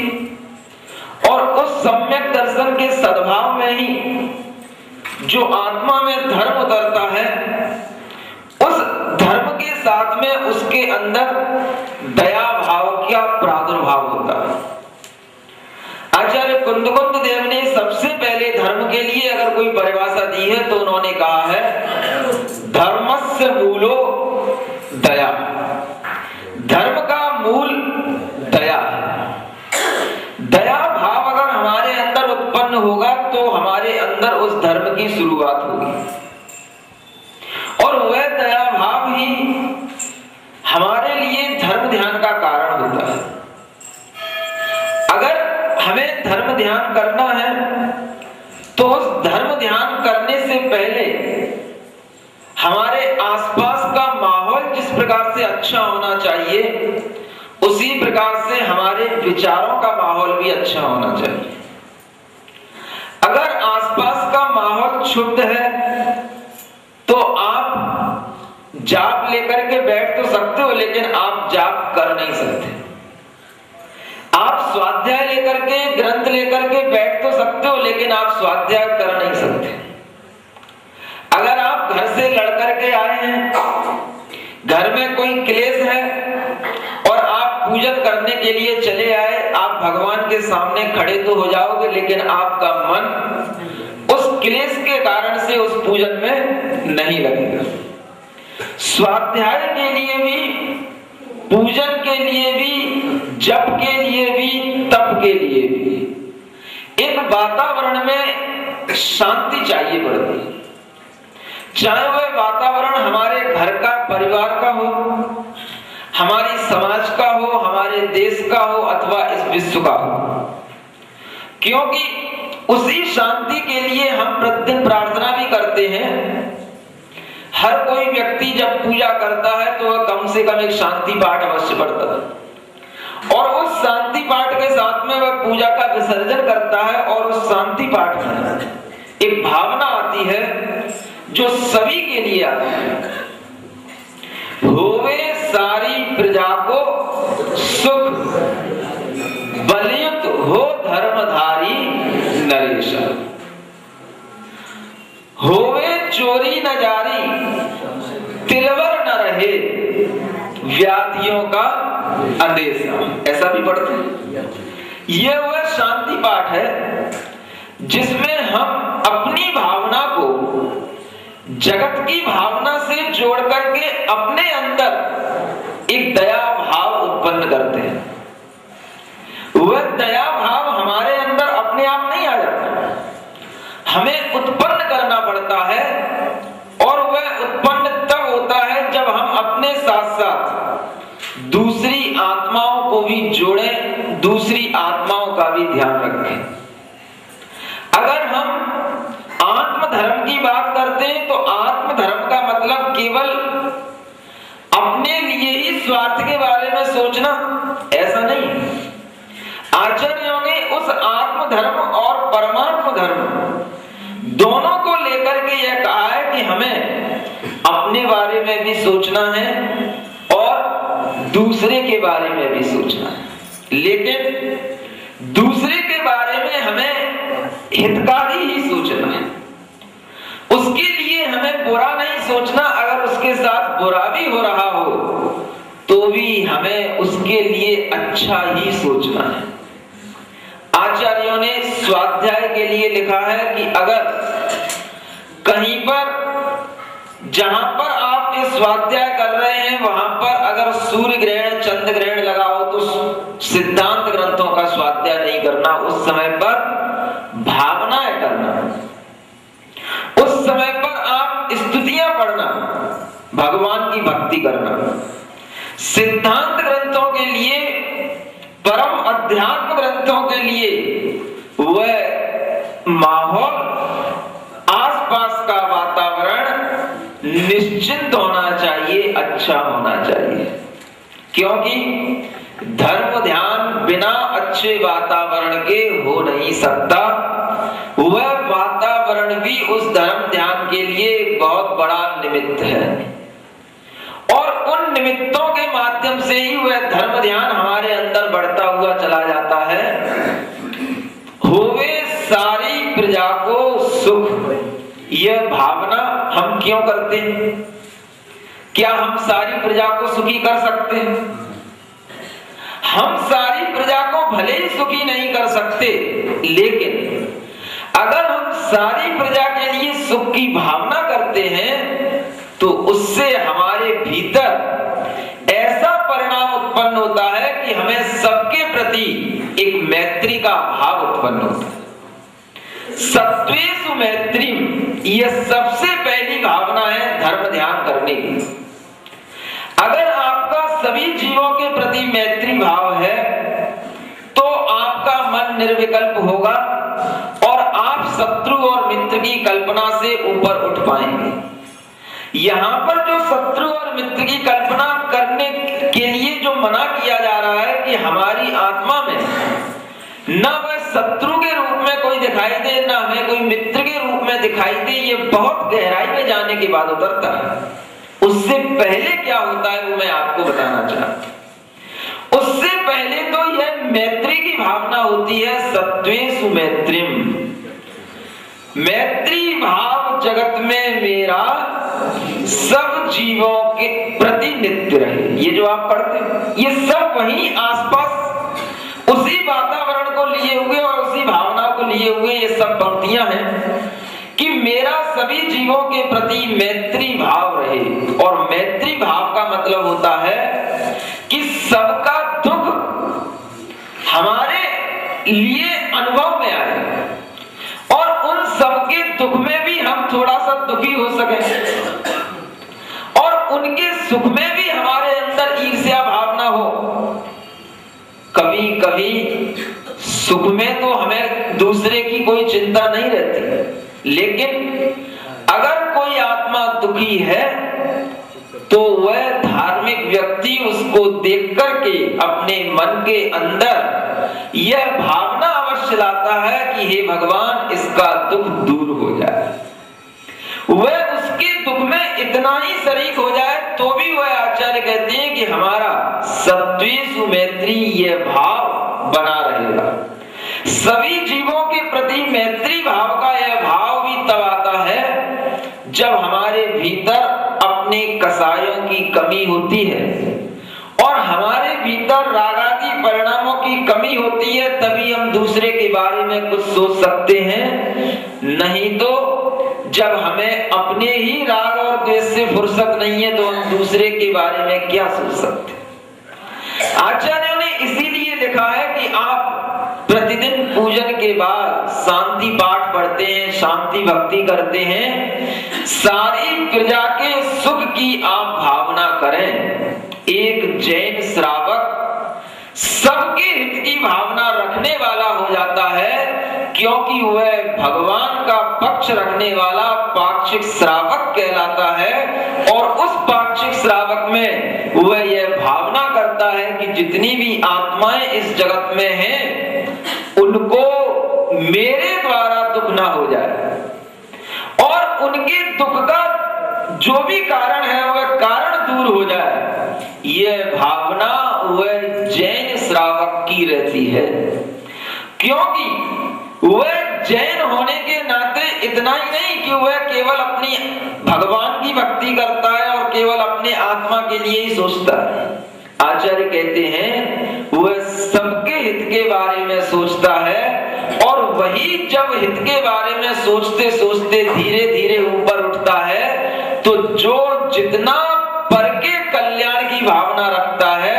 और उस सम्यक दर्शन के सद्भाव में ही जो आत्मा में धर्म उतरता है, उस धर्म के साथ में उसके अंदर दया भाव का प्रादुर्भाव होता है। आचार्य कुंदकुंद देव ने कोई परिभाषा दी है तो उन्होंने कहा है धर्मस्य मूलो दया। धर्म का मूल दया है। दया भाव अगर हमारे अंदर उत्पन्न होगा तो हमारे अंदर उस धर्म की शुरुआत होगी, और वह दया भाव ही हमारे लिए धर्म ध्यान का कारण होता है। अगर हमें धर्म ध्यान करना है तो उस धर्म ध्यान करने से पहले हमारे आसपास का माहौल जिस प्रकार से अच्छा होना चाहिए, उसी प्रकार से हमारे विचारों का माहौल भी अच्छा होना चाहिए। अगर आसपास का माहौल क्षुब्ध है तो आप जाप लेकर के बैठ तो सकते हो, लेकिन आप जाप कर नहीं सकते। आप स्वाध्याय लेकर के, ग्रंथ लेकर के बैठ तो सकते हो, लेकिन आप स्वाध्याय कर नहीं सकते। अगर आप घर से लड़ करके आए हैं, घर में कोई क्लेश है और आप पूजन करने के लिए चले आए, आप भगवान के सामने खड़े तो हो जाओगे, लेकिन आपका मन उस क्लेश के कारण से उस पूजन में नहीं लगेगा। स्वाध्याय के लिए भी, पूजन के लिए भी, जप के लिए भी, तप के लिए भी एक वातावरण में शांति चाहिए पड़ती है। चाहे वह वातावरण हमारे घर का, परिवार का हो, हमारी समाज का हो, हमारे देश का हो, अथवा इस विश्व का हो, क्योंकि उसी शांति के लिए हम प्रतिदिन प्रार्थना भी करते हैं। हर कोई व्यक्ति जब पूजा करता है तो वह कम से कम एक शांति पाठ अवश्य पढ़ता है, और उस शांति पाठ के साथ में वह पूजा का विसर्जन करता है, और उस शांति पाठ में एक भावना आती है जो सभी के लिए आती है। होवे सारी प्रजा को सुख, बलयुत हो धर्मधारी नरेशा। होवे चोरी न जारी, तिलवर न रहे, व्याधियों का अंदेशा। ऐसा भी पढ़ते हैं। यह वह शांति पाठ है जिसमें हम अपनी भावना को जगत की भावना से जोड़ करके अपने अंदर एक दया भाव उत्पन्न करते हैं। वह दया भाव हमारे अंदर अपने आप नहीं आ जाता, हमें उत्पन्न करना पड़ता है, और वह उत्पन्न तब होता है जब हम अपने साथ साथ दूसरी आत्माओं को भी जोड़ें, दूसरी आत्माओं का भी ध्यान रखें। अगर हम आत्म धर्म की बात करते हैं तो आत्म धर्म का मतलब केवल अपने लिए ही स्वार्थ के बारे में सोचना, ऐसा नहीं। आचार्यों ने उस आत्म धर्म और परमात्म धर्म दोनों को लेकर के यह कहा है कि हमें अपने बारे में भी सोचना है और दूसरे के बारे में भी सोचना है, लेकिन दूसरे के बारे में हमें हितकारी ही सोचना है। उसके लिए हमें बुरा नहीं सोचना। अगर उसके साथ बुरा भी हो रहा हो तो भी हमें उसके लिए अच्छा ही सोचना है। आचार्यों ने स्वाध्याय के लिए लिखा है कि अगर कहीं पर, जहां पर आप ये स्वाध्याय कर रहे हैं, वहां पर अगर सूर्य ग्रहण, चंद्र ग्रहण लगा हो तो सिद्धांत ग्रंथों का स्वाध्याय नहीं करना। उस समय पर भावनाएं करना, उस समय पर आप स्तुतियां पढ़ना, भगवान की भक्ति करना। सिद्धांत ग्रंथों के लिए, परम अध्यात्म ग्रंथों के लिए वह माहौल, आसपास का वातावरण निश्चिंत होना चाहिए, अच्छा होना चाहिए, क्योंकि धर्म ध्यान बिना अच्छे वातावरण के हो नहीं सकता। वह वातावरण भी उस धर्म ध्यान के लिए बहुत बड़ा निमित्त है, और उन निमित्तों के माध्यम से ही वह धर्म ध्यान हमारे अंदर बढ़ता हुआ चला जाता है। होवे सारी प्रजा को सुख, यह भावना हम क्यों करते हैं? क्या हम सारी प्रजा को सुखी कर सकते हैं? हम सारी प्रजा को भले ही सुखी नहीं कर सकते, लेकिन अगर हम सारी प्रजा के लिए सुख की भावना करते हैं तो उससे हमारे भीतर ऐसा परिणाम उत्पन्न होता है कि हमें सबके प्रति एक मैत्री का भाव उत्पन्न होता है। सत्वेषु मैत्री, यह सबसे पहली भावना है धर्म ध्यान करने की। अगर आपका सभी जीवों के प्रति मैत्री भाव है तो आपका मन निर्विकल्प होगा और आप शत्रु और मित्र की कल्पना से ऊपर उठ पाएंगे। यहां पर जो शत्रु और मित्र की कल्पना करने के लिए जो मना किया जा रहा है कि हमारी आत्मा में न वह शत्रु के रूप में कोई दिखाई दे, न हमें कोई मित्र के रूप में दिखाई दे, ये बहुत गहराई में जाने के बाद उतरता है। उससे पहले क्या होता है वो मैं आपको बताना चाहता हूं। उससे पहले तो यह मैत्री की भावना होती है, सत्वेषु मैत्रीम। मैत्री भाव जगत में मेरा सब जीवों के प्रति नित्य रहे। ये जो आप पढ़ते ये सब वहीं आसपास उसी वातावरण को लिए हुए और उसी भावना को लिए हुए ये सब पंक्तियां हैं कि मेरा सभी जीवों के प्रति मैत्री भाव रहे। और मैत्री भाव का मतलब होता है कि सबका दुख हमारे लिए अनुभव में आए और उन सबके दुख में भी हम थोड़ा सा दुखी हो सके और उनके सुख में भी हमारे अंदर ईर्ष्या भावना हो। कभी कभी सुख में तो हमें दूसरे की कोई चिंता नहीं रहती, लेकिन अगर कोई आत्मा दुखी है तो वह धार्मिक व्यक्ति उसको देख करके अपने मन के अंदर यह भावना अवश्य लाता है कि हे भगवान इसका दुख दूर हो जाए। वह उसके दुख में इतना ही शरीक हो जाए तो भी वह आचार्य कहते हैं कि हमारा सत्वेषु मैत्री यह भाव बना रहेगा। सभी जीवों के प्रति मैत्री भाव का यह भाव भी तब आता है जब हमारे भीतर अपने कसायों की कमी होती है और हमारे भीतर रागादि परिणामों की कमी होती है, तभी हम दूसरे के बारे में कुछ सोच सकते हैं। नहीं तो जब हमें अपने ही राग और द्वेष से फुर्सत नहीं है तो हम दूसरे के बारे में क्या सोच सकते हैं। आचार्यों ने इसीलिए लिखा है कि आप प्रतिदिन पूजन के बाद शांति पाठ पढ़ते हैं, शांति भक्ति करते हैं, सारी प्रजा के सुख की आप भावना करें। एक जैन श्रावक सबके हित की भावना रखने वाला हो जाता है क्योंकि वह भगवान का पक्ष रखने वाला पाक्षिक श्रावक कहलाता है। और उस पाक्षिक श्रावक में वह यह भावना करता है कि जितनी भी आत्माएं इस जगत में हैं उनको मेरे द्वारा दुख ना हो जाए और उनके दुख का जो भी कारण है वह कारण दूर हो जाए। यह भावना वह जैन श्रावक की रहती है क्योंकि वह जैन होने के नाते इतना ही नहीं कि वह केवल अपनी भगवान की भक्ति करता है और केवल अपने आत्मा के लिए ही सोचता है। आचार्य कहते हैं वह सबके हित के बारे में सोचता है और वही जब हित के बारे में सोचते सोचते धीरे धीरे ऊपर उठता है तो जो जितना पर के कल्याण की भावना रखता है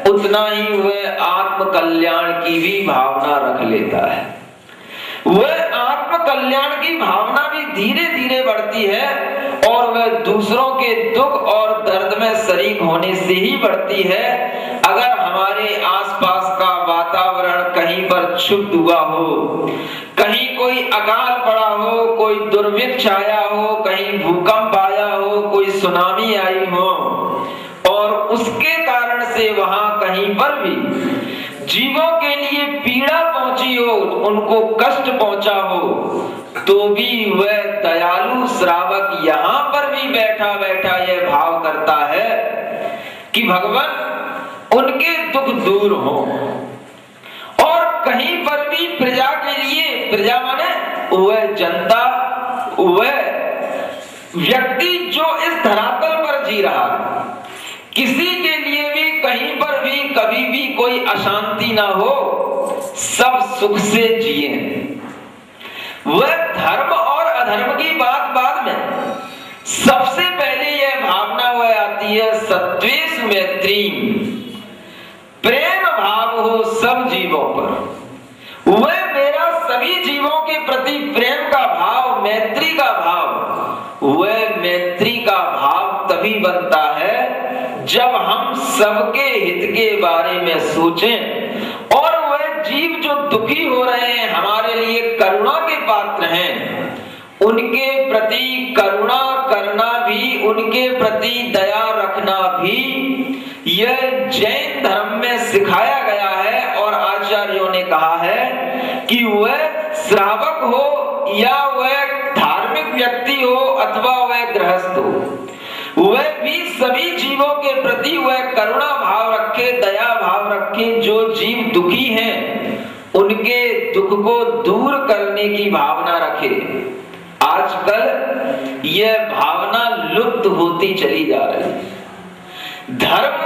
उतना ही वह आत्म कल्याण की भी भावना रख लेता है। वह आत्म कल्याण की भावना भी धीरे धीरे बढ़ती है और वह दूसरों के दुख और दर्द में शरीक होने से ही बढ़ती है। अगर हमारे आसपास का वातावरण कहीं पर क्षुब्ध हुआ हो, कहीं कोई अकाल पड़ा हो, कोई दुर्भिक्ष आया हो, कहीं भूकंप आया हो, कोई सुनामी आई हो और उसके कारण से वहां कहीं पर भी जीवों के लिए पीड़ा पहुंची हो, उनको कष्ट पहुंचा हो, तो भी वह दयालु श्रावक यहाँ पर भी बैठा बैठा यह भाव करता है कि भगवान उनके दुख दूर हो। और कहीं पर भी प्रजा के लिए, प्रजा माने वह जनता, वह व्यक्ति जो इस धरातल पर जी रहा, किसी के लिए भी कहीं पर भी कभी भी कोई अशांति ना हो, सब सुख से जिए। वह धर्म जाती है सत्वेषु मैत्री, प्रेम भाव हो सब जीवों पर। वह मेरा सभी जीवों के प्रति प्रेम का भाव, मैत्री का भाव, वह मैत्री का भाव तभी बनता है जब हम सबके हित के बारे में सोचें और वह जीव जो दुखी हो रहे हैं, हमारे लिए करुणा के पात्र हैं, उनके प्रति करुणा करना भी, उनके प्रति दया रखना भी यह जैन धर्म में सिखाया गया है। और आचार्यों ने कहा है कि वह श्रावक हो या वह धार्मिक व्यक्ति हो अथवा वह गृहस्थ हो, वह भी सभी जीवों के प्रति वह करुणा भाव रखे, दया भाव रखे। जो जीव दुखी हैं उनके दुख को दूर करने की भावना रखे। आजकल यह भावना लुप्त होती चली जा रही है। धर्म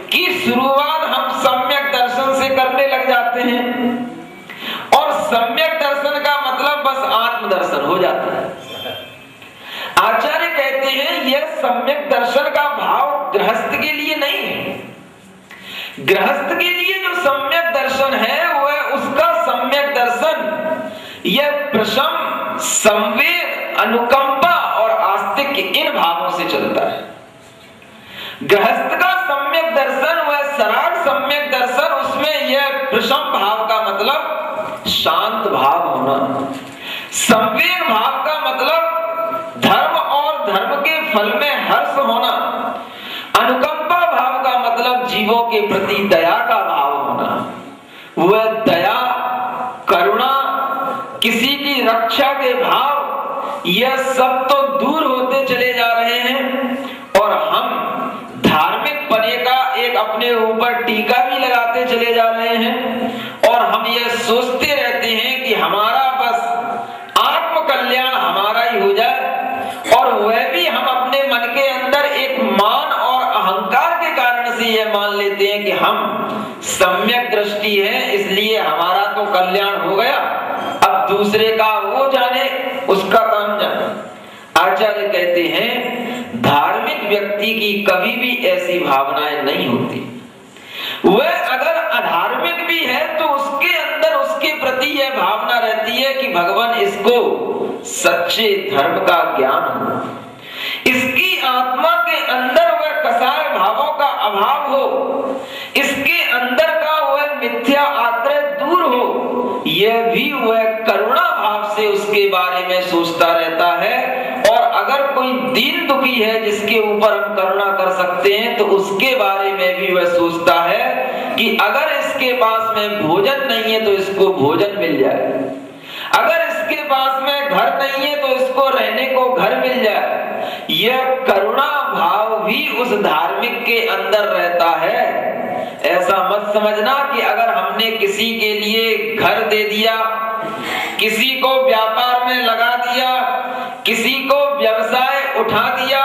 की शुरुआत हम सम्यक दर्शन से करने लग जाते हैं और सम्यक दर्शन का मतलब बस आत्मदर्शन हो जाता है। आचार्य कहते हैं यह सम्यक दर्शन का भाव गृहस्थ के लिए नहीं है। गृहस्थ के लिए जो सम्यक दर्शन है वह उसका सम्यक दर्शन यह प्रशम, संवेद, अनुकंपा और आस्तिक्य इन भावों से चलता है। गृहस्थ का सम्यक दर्शन वह सराग सम्यक दर्शन, उसमें यह प्रशम भाव का मतलब शांत भाव होना, संवेद भाव का मतलब धर्म और धर्म के फल में हर्ष होना, अनुकंपा भाव का मतलब जीवों के प्रति दया का भाव होना। वह दया, करुणा, किसी की रक्षा के भाव, यह सब तो दूर होते चले जा रहे हैं और हम धार्मिक पने का एक अपने ऊपर टीका भी लगाते चले जा रहे हैं और हम यह सोचते रहते हैं कि हमारा बस आत्म कल्याण हमारा ही हो जाए। और वह भी हम अपने मन के अंदर एक मान और अहंकार के कारण से यह मान लेते हैं कि हम सम्यक दृष्टि है इसलिए हमारा तो कल्याण हो गया, अब दूसरे का वो जाने, उसका काम जाने। आचार्य कहते हैं धार्मिक व्यक्ति की कभी भी ऐसी भावनाएं नहीं होती। वह अगर अधार्मिक भी है तो उसके अंदर उसके प्रति यह भावना रहती है कि भगवान इसको सच्चे धर्म का ज्ञान हो, इसकी आत्मा के अंदर वह कसाय भावों का अभाव हो, इसके अंदर का वह मिथ्या आग्रह दूर हो, यह भी वह करुणा भाव से उसके बारे में सोचता रहता है। और अगर कोई दीन दुखी है जिसके ऊपर हम करुणा कर सकते हैं तो उसके बारे में भी वह सोचता है कि अगर इसके पास में भोजन नहीं है तो इसको भोजन मिल जाए, अगर इसके पास में घर नहीं है तो इसको रहने को घर मिल जाए। यह करुणा भाव भी उस धार्मिक के अंदर रहता है। ऐसा मत समझना कि अगर हमने किसी के लिए घर दे दिया, किसी को व्यापार में लगा दिया, किसी को व्यवसाय उठा दिया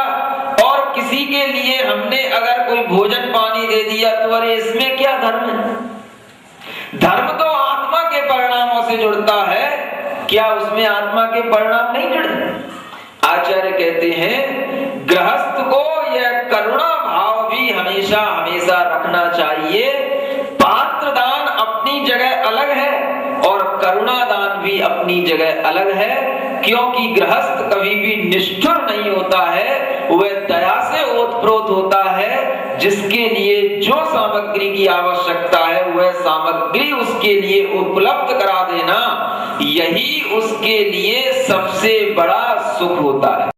और किसी के लिए हमने अगर कोई भोजन पानी दे दिया तो अरे इसमें क्या धर्म है? धर्म तो आत्मा के परिणामों से जुड़ता है, क्या उसमें आत्मा के परिणाम नहीं जुड़े? आचार्य कहते हैं गृहस्थ को यह करुणा भाव भी हमेशा हमेशा रखना चाहिए। पात्र दान अपनी जगह अलग है और करुणा दान भी अपनी जगह अलग है, क्योंकि गृहस्थ कभी भी निष्ठुर नहीं होता है, वह दया से ओतप्रोत होता है। जिसके लिए जो सामग्री की आवश्यकता है वह सामग्री उसके लिए उपलब्ध करा देना, यही उसके लिए सबसे बड़ा सुख होता है।